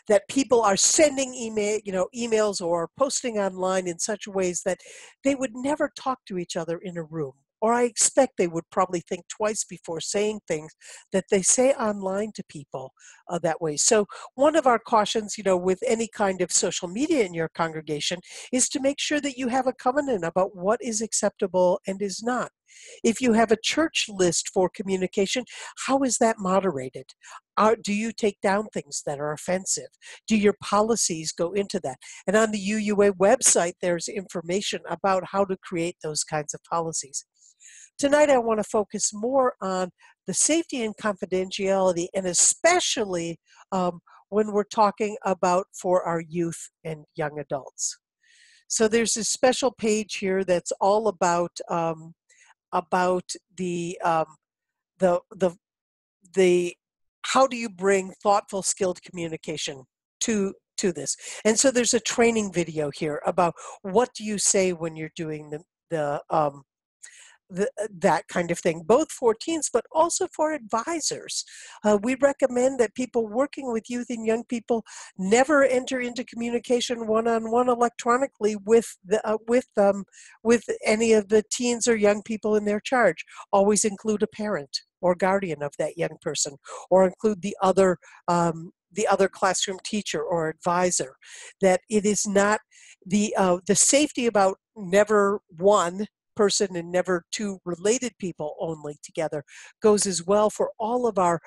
That people are sending emails or posting online in such ways that they would never talk to each other in a room. Or I expect they would probably think twice before saying things that they say online to people that way. So one of our cautions, with any kind of social media in your congregation is to make sure that you have a covenant about what is acceptable and is not. If you have a church list for communication, how is that moderated? Do you take down things that are offensive? Do your policies go into that? And on the UUA website, there's information about how to create those kinds of policies. Tonight, I want to focus more on the safety and confidentiality, and especially when we're talking about for our youth and young adults. So there's a special page here that's all about the how do you bring thoughtful, skilled communication to this. And so there's a training video here about what do you say when you're doing that kind of thing, both for teens, but also for advisors. We recommend that people working with youth and young people never enter into communication one-on-one electronically with any of the teens or young people in their charge. Always include a parent or guardian of that young person, or include the other classroom teacher or advisor. That it is not the safety about never one person and never two related people only together goes as well for all of our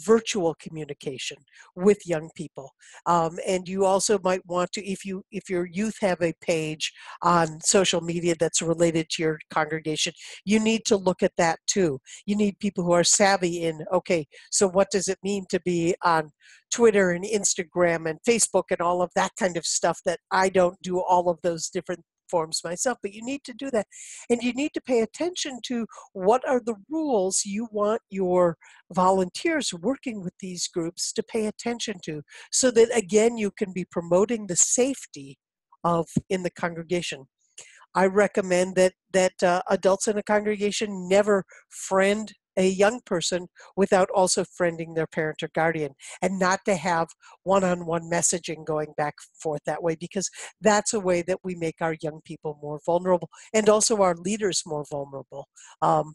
virtual communication with young people. And you also might want to, if your youth have a page on social media that's related to your congregation, you need to look at that too. You need people who are savvy in, okay, so what does it mean to be on Twitter and Instagram and Facebook and all of that kind of stuff, that I don't do all of those different forms myself, but you need to do that. And you need to pay attention to what are the rules you want your volunteers working with these groups to pay attention to, so that again you can be promoting the safety in the congregation. I recommend that adults in a congregation never friend a young person without also friending their parent or guardian, and not to have one-on-one messaging going back and forth that way, because that's a way that we make our young people more vulnerable and also our leaders more vulnerable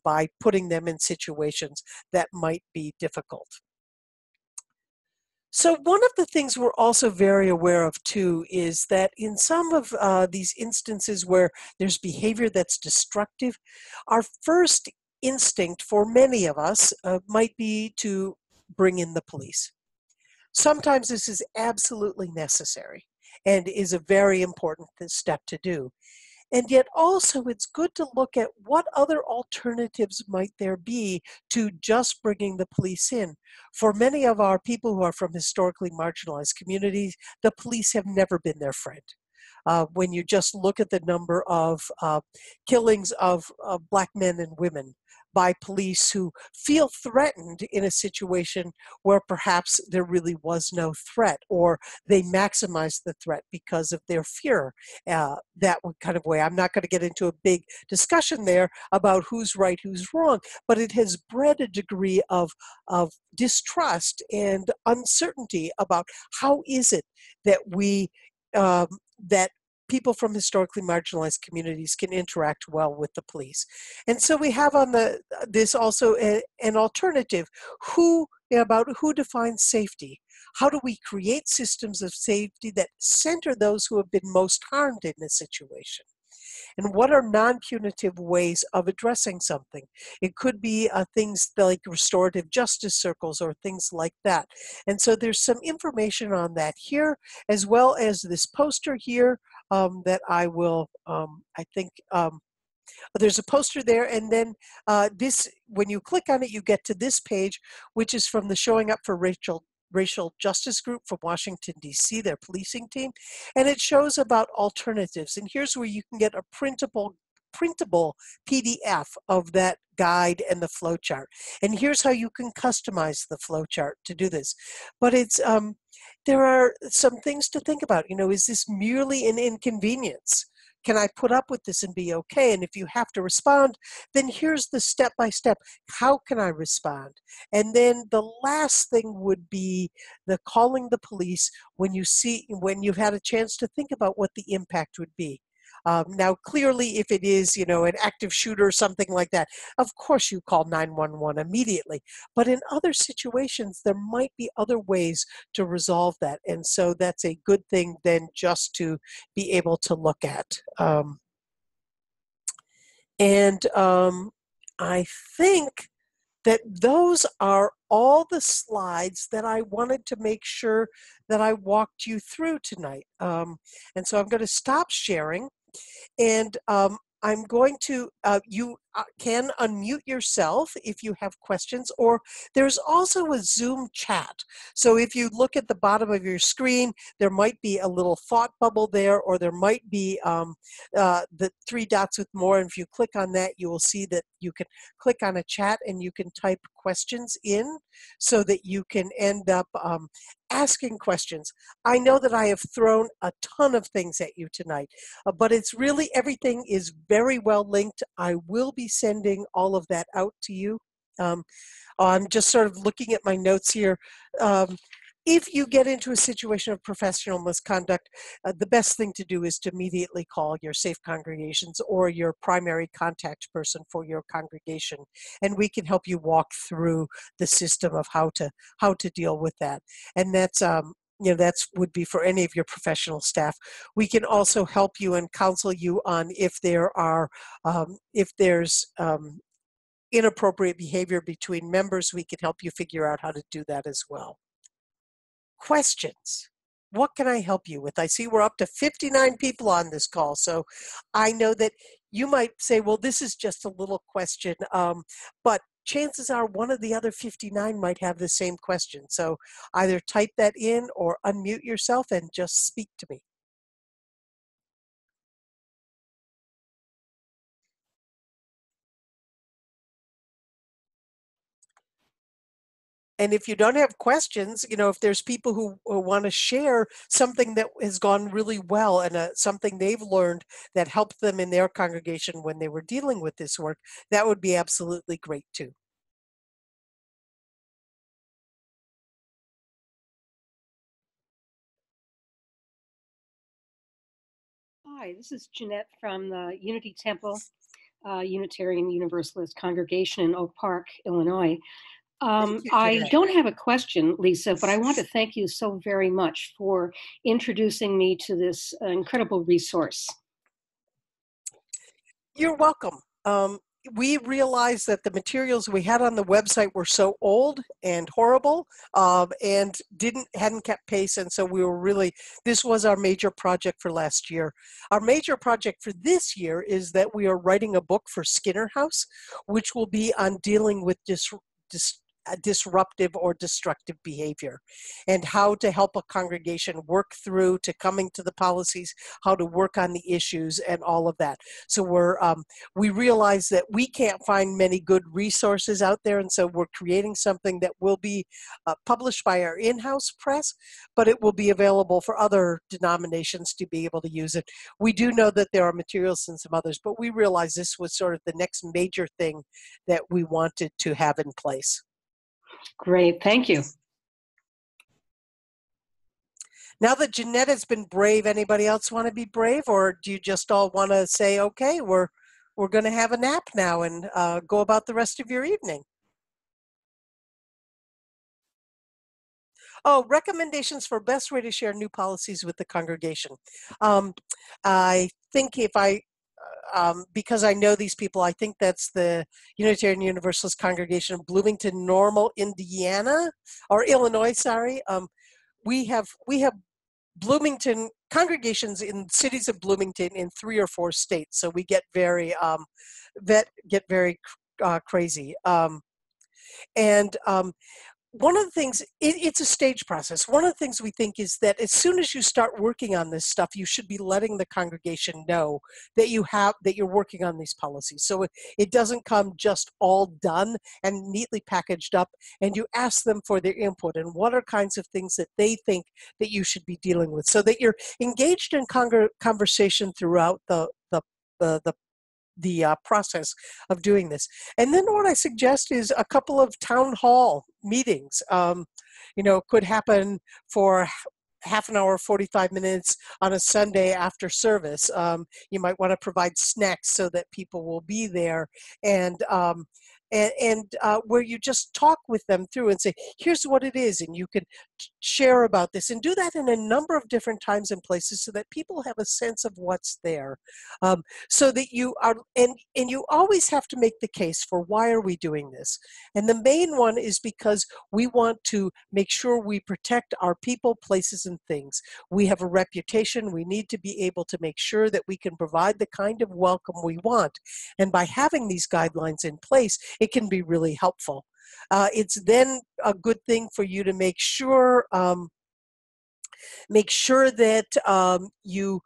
by putting them in situations that might be difficult. So one of the things we're also very aware of too is that in some of these instances where there's behavior that's destructive, our first instinct for many of us might be to bring in the police. Sometimes this is absolutely necessary and is a very important step to do. And yet also it's good to look at what other alternatives might there be to just bringing the police in. For many of our people who are from historically marginalized communities, the police have never been their friend. When you just look at the number of killings of Black men and women by police who feel threatened in a situation where perhaps there really was no threat, or they maximize the threat because of their fear, that kind of way. I'm not going to get into a big discussion there about who's right, who's wrong, but it has bred a degree of distrust and uncertainty about how is it that that people from historically marginalized communities can interact well with the police. And so we have on this also an alternative about who defines safety. How do we create systems of safety that center those who have been most harmed in this situation? And what are non-punitive ways of addressing something? It could be things like restorative justice circles or things like that. And so there's some information on that here, as well as this poster here that I will, I think, there's a poster there, and then when you click on it, you get to this page, which is from the Showing Up for Racial Justice Group from Washington, D.C., their policing team, and it shows about alternatives. And here's where you can get a printable PDF of that guide and the flow chart. And here's how you can customize the flow chart to do this. But there are some things to think about. Is this merely an inconvenience? Can I put up with this and be okay? And if you have to respond, then here's the step-by-step. How can I respond? And then the last thing would be the calling the police when you've had a chance to think about what the impact would be. Now, clearly, if it is, an active shooter or something like that, of course you call 911 immediately. But in other situations, there might be other ways to resolve that. And so that's a good thing then just to be able to look at. I think that those are all the slides that I wanted to make sure that I walked you through tonight. And so I'm going to stop sharing. And I'm going to, you can unmute yourself if you have questions, or there's also a Zoom chat. So if you look at the bottom of your screen, there might be a little thought bubble there, or there might be the 3 dots with more. And if you click on that, you will see that you can click on a chat and you can type questions in so that you can end up asking questions. I know that I have thrown a ton of things at you tonight, but it's really, everything is very well linked. I will be sending all of that out to you. I'm just sort of looking at my notes here. If you get into a situation of professional misconduct, the best thing to do is to immediately call your safe congregations or your primary contact person for your congregation, and we can help you walk through the system of how to deal with that. And that's that's would be for any of your professional staff. We can also help you and counsel you on if there's inappropriate behavior between members. We can help you figure out how to do that as well. Questions. What can I help you with? I see we're up to 59 people on this call. So I know that you might say, well, this is just a little question, but chances are one of the other 59 might have the same question. So either type that in or unmute yourself and just speak to me. And if you don't have questions, if there's people who want to share something that has gone really well and something they've learned that helped them in their congregation when they were dealing with this work, that would be absolutely great too. Hi, this is Jeanette from the Unity Temple Unitarian Universalist Congregation in Oak Park, Illinois. Thank you, I Jeanette. don't have a question, Lisa, but I want to thank you so very much for introducing me to this incredible resource. You're welcome. We realized that the materials we had on the website were so old and horrible, and hadn't kept pace, and so we were really, this was our major project for last year. Our major project for this year is that we are writing a book for Skinner House, which will be on dealing with disruptive or destructive behavior, and how to help a congregation work through to coming to the policies, how to work on the issues, and all of that. So we realize that we can't find many good resources out there, and so we're creating something that will be published by our in-house press, but it will be available for other denominations to be able to use it. We do know that there are materials and some others, but we realize this was sort of the next major thing that we wanted to have in place. Great, thank you. Now that Jeanette has been brave, anybody else want to be brave, or do you just all want to say, okay, we're going to have a nap now and go about the rest of your evening? Oh, recommendations for best way to share new policies with the congregation. I think because I know these people, I think that's the Unitarian Universalist Congregation of Bloomington, Normal, Indiana, or Illinois, sorry. We have Bloomington congregations in cities of Bloomington in 3 or 4 states, so we get very crazy. One of the things, it's a stage process. One of the things we think is that as soon as you start working on this stuff, you should be letting the congregation know that you're working on these policies. So it doesn't come just all done and neatly packaged up, and you ask them for their input and what are kinds of things that they think that you should be dealing with, so that you're engaged in conversation throughout the process of doing this. And then what I suggest is a couple of town hall meetings. Could happen for half an hour, 45 minutes on a Sunday after service. You might want to provide snacks so that people will be there, and where you just talk with them through and say, here's what it is, and you can share about this, and do that in a number of different times and places so that people have a sense of what's there. So that you are, and you always have to make the case for why are we doing this. And the main one is because we want to make sure we protect our people, places, and things. We have a reputation. We need to be able to make sure that we can provide the kind of welcome we want. And by having these guidelines in place, it can be really helpful. It's then a good thing for you to make sure that you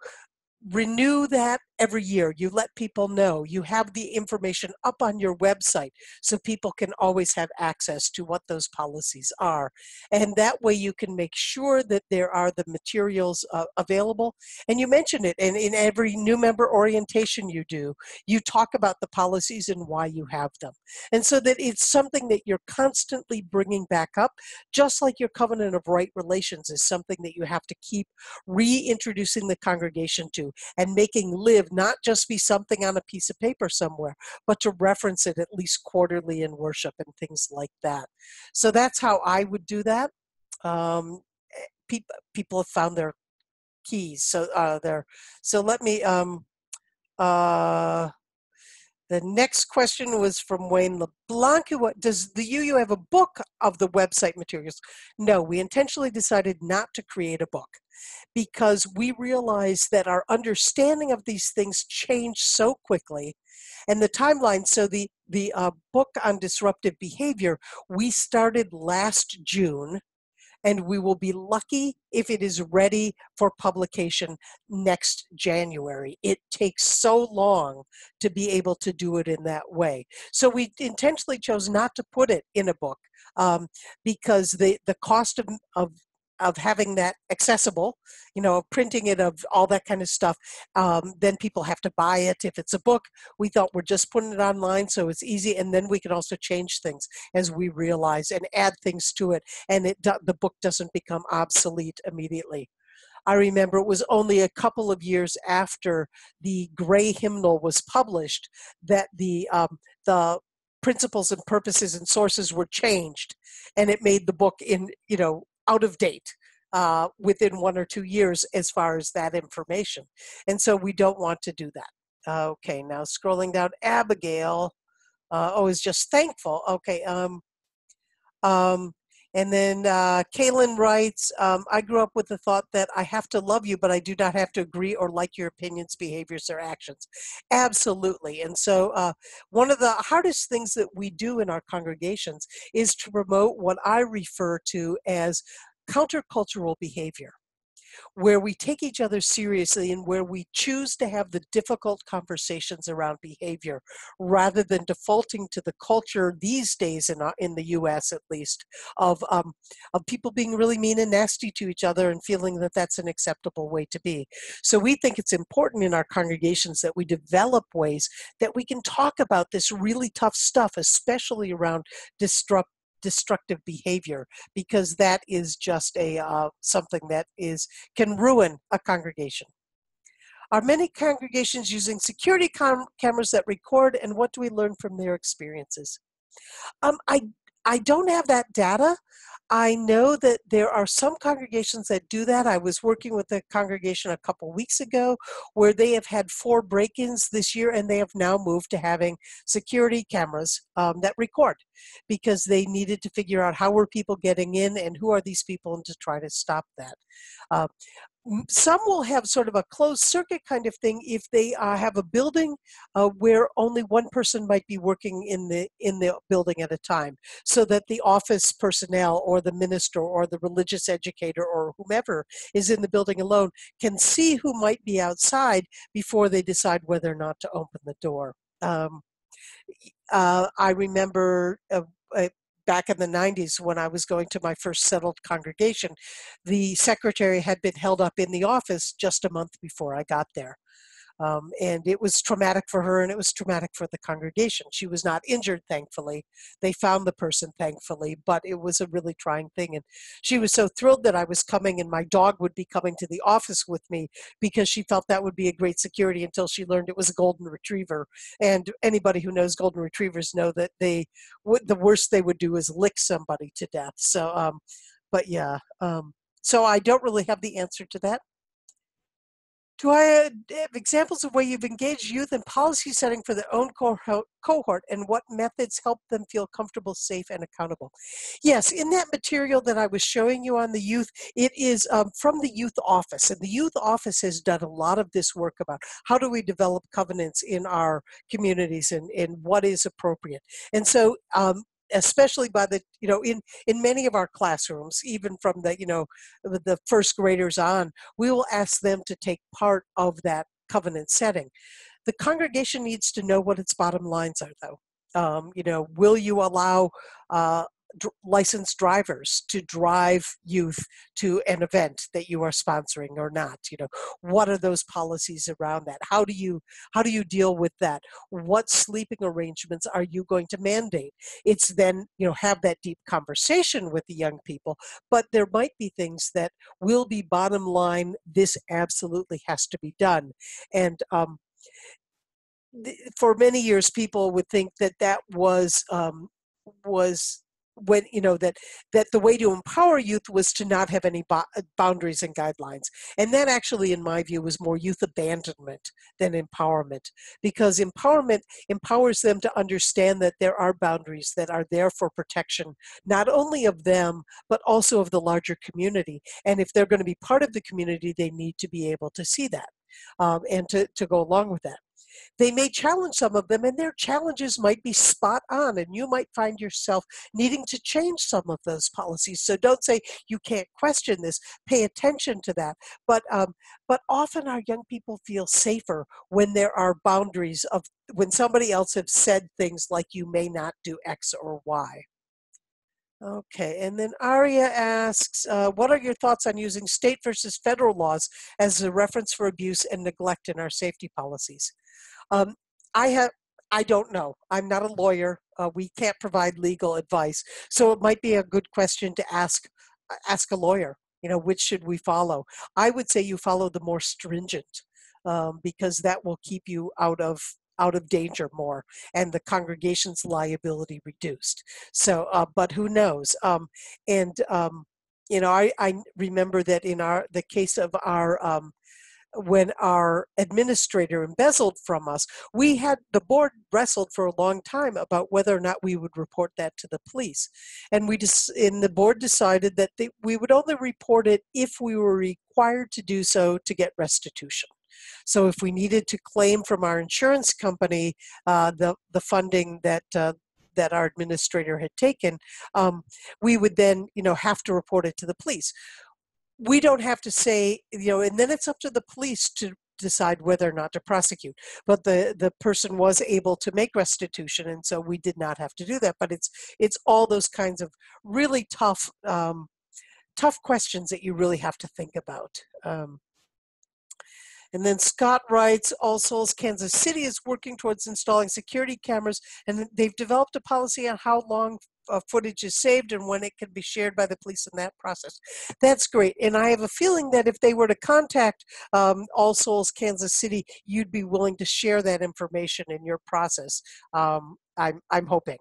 renew that every year. You let people know. You have the information up on your website so people can always have access to what those policies are. And that way you can make sure that there are the materials available. And you mentioned it, and in every new member orientation you do, you talk about the policies and why you have them. And so that it's something that you're constantly bringing back up, just like your covenant of right relations is something that you have to keep reintroducing the congregation to, and making live, not just be something on a piece of paper somewhere, but to reference it at least quarterly in worship and things like that. So that's how I would do that. People have found their keys. So let me, the next question was from Wayne LeBlanc. Does the UU have a book of the website materials? No, we intentionally decided not to create a book, because we realized that our understanding of these things changed so quickly, and the timeline. So the book on disruptive behavior, we started last June, and we will be lucky if it is ready for publication next January. It takes so long to be able to do it in that way. So we intentionally chose not to put it in a book, because the cost of having that accessible, printing it, of all that kind of stuff, then people have to buy it. If it's a book, we thought we're just putting it online so it's easy, and then we can also change things as we realize and add things to it, and the book doesn't become obsolete immediately. I remember it was only a couple of years after the Gray Hymnal was published that the principles and purposes and sources were changed, and it made the book out of date within 1 or 2 years as far as that information. And so we don't want to do that. Okay, now scrolling down, Abigail is just thankful. Okay, um, and then Kaylin writes, I grew up with the thought that I have to love you, but I do not have to agree or like your opinions, behaviors, or actions. Absolutely. And so one of the hardest things that we do in our congregations is to promote what I refer to as countercultural behavior, where we take each other seriously and where we choose to have the difficult conversations around behavior rather than defaulting to the culture these days in the US at least of people being really mean and nasty to each other and feeling that that's an acceptable way to be. So we think it's important in our congregations that we develop ways that we can talk about this really tough stuff, especially around destructive behavior, because that is just something that can ruin a congregation. Are many congregations using security cameras that record, and what do we learn from their experiences? I don't have that data. I know that there are some congregations that do that. I was working with a congregation a couple weeks ago where they have had 4 break-ins this year, and they have now moved to having security cameras that record because they needed to figure out how were people getting in and who are these people and to try to stop that. Some will have sort of a closed circuit kind of thing if they have a building where only one person might be working in the building at a time, so that the office personnel or the minister or the religious educator or whomever is in the building alone can see who might be outside before they decide whether or not to open the door. I remember back in the 90s when I was going to my first settled congregation, the secretary had been held up in the office just a month before I got there. And it was traumatic for her and it was traumatic for the congregation. She was not injured, thankfully. They found the person, thankfully, but it was a really trying thing. And she was so thrilled that I was coming and my dog would be coming to the office with me because she felt that would be a great security until she learned it was a golden retriever. And anybody who knows golden retrievers know that the worst they would do is lick somebody to death. So, but yeah, so I don't really have the answer to that. Do I have examples of where you've engaged youth in policy setting for their own cohort and what methods help them feel comfortable, safe, and accountable? Yes, in that material that I was showing you on the youth, it is from the youth office. And the youth office has done a lot of this work about how do we develop covenants in our communities and what is appropriate. And so especially by the, in many of our classrooms, even from the first graders on, we will ask them to take part of that covenant setting. The congregation needs to know what its bottom lines are, though. Will you allow licensed drivers to drive youth to an event that you are sponsoring or not? What are those policies around that? How do you deal with that? What sleeping arrangements are you going to mandate? It's then have that deep conversation with the young people, but there might be things that will be bottom line. This absolutely has to be done. And for many years, people would think that was when that the way to empower youth was to not have any boundaries and guidelines. And that actually, in my view, was more youth abandonment than empowerment, because empowerment empowers them to understand that there are boundaries that are there for protection, not only of them, but also of the larger community. And if they're going to be part of the community, they need to be able to see that and to go along with that. They may challenge some of them, and their challenges might be spot on, and you might find yourself needing to change some of those policies. So don't say you can't question this. Pay attention to that. But often our young people feel safer when there are boundaries of when somebody else has said things like you may not do X or Y. Okay, and then Aria asks, what are your thoughts on using state versus federal laws as a reference for abuse and neglect in our safety policies? Um, I don't know. I'm not a lawyer. We can't provide legal advice. So it might be a good question to ask a lawyer. which should we follow? I would say you follow the more stringent, because that will keep you out of danger more, and the congregation's liability reduced. So, but who knows? I remember that in the case of our when our administrator embezzled from us, the board wrestled for a long time about whether or not we would report that to the police. And the board decided that we would only report it if we were required to do so to get restitution. So if we needed to claim from our insurance company the funding that our administrator had taken, we would then have to report it to the police. We don't have to say, and then it's up to the police to decide whether or not to prosecute. But the person was able to make restitution, and so we did not have to do that. But it's all those kinds of really tough questions that you really have to think about. And then Scott writes, All Souls Kansas City is working towards installing security cameras, and they've developed a policy on how long footage is saved and when it can be shared by the police in that process. That's great. And I have a feeling that if they were to contact All Souls Kansas City, you'd be willing to share that information in your process. I'm hoping.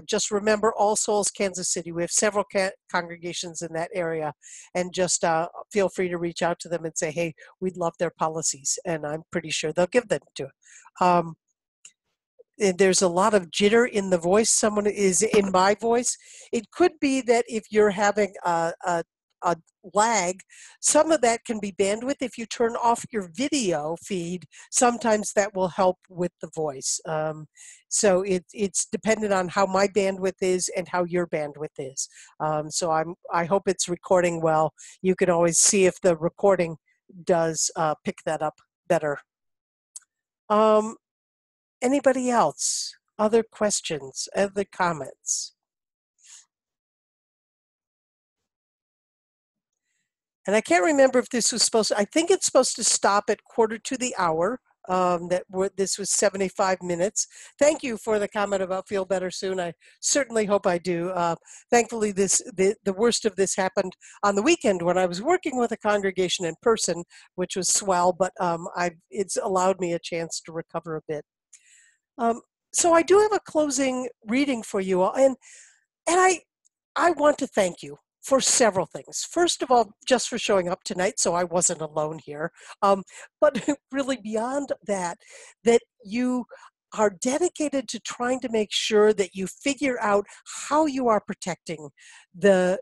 Just remember All Souls Kansas City. We have several congregations in that area, and just feel free to reach out to them and say, hey, we'd love their policies, and I'm pretty sure they'll give them to you. There's a lot of jitter in the voice. Someone is in my voice. It could be that if you're having a lag, some of that can be bandwidth. If you turn off your video feed, sometimes that will help with the voice. So it's dependent on how my bandwidth is and how your bandwidth is. So I hope it's recording well. You can always see if the recording does pick that up better. Anybody else? Other questions? Other comments? And I can't remember if this was I think it's supposed to stop at 1/4 to. This was 75 minutes. Thank you for the comment about feel better soon. I certainly hope I do. Thankfully, the worst of this happened on the weekend when I was working with a congregation in person, which was swell, but it's allowed me a chance to recover a bit. So I do have a closing reading for you all, and I want to thank you for several things. First of all, just for showing up tonight, so I wasn't alone here. But really beyond that you are dedicated to trying to make sure that you figure out how you are protecting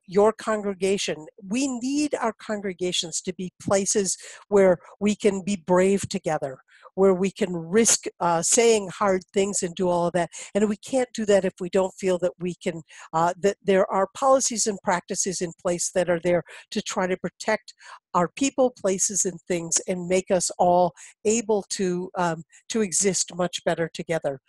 your congregation. We need our congregations to be places where we can be brave together, where we can risk saying hard things and do all of that. And we can't do that if we don't feel that we can, that there are policies and practices in place that are there to try to protect our people, places, and things, and make us all able to exist much better together.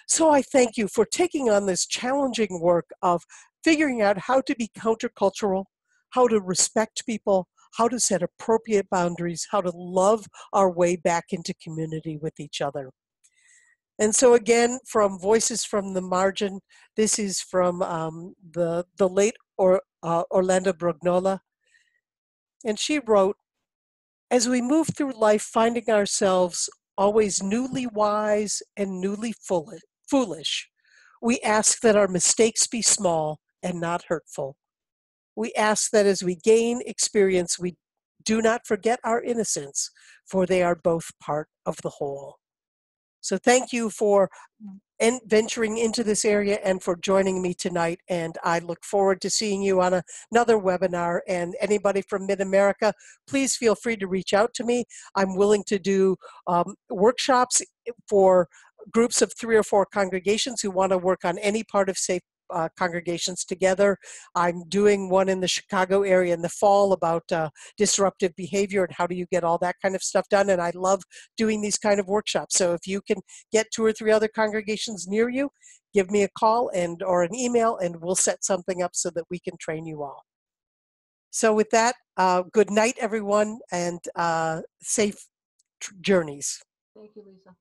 So I thank you for taking on this challenging work of figuring out how to be countercultural, how to respect people, how to set appropriate boundaries, how to love our way back into community with each other. And so again, from Voices from the Margin, this is from the late Orlando Brugnola. And she wrote, as we move through life finding ourselves always newly wise and newly foolish, we ask that our mistakes be small and not hurtful. We ask that as we gain experience, we do not forget our innocence, for they are both part of the whole. So thank you for venturing into this area and for joining me tonight. And I look forward to seeing you on another webinar. And anybody from Mid-America, please feel free to reach out to me. I'm willing to do workshops for groups of 3 or 4 congregations who want to work on any part of safe congregations together. I'm doing one in the Chicago area in the fall about disruptive behavior and how do you get all that kind of stuff done. And I love doing these kind of workshops. So if you can get 2 or 3 other congregations near you, give me a call or an email, and we'll set something up so that we can train you all. So with that, good night, everyone, and safe journeys. Thank you, Lisa.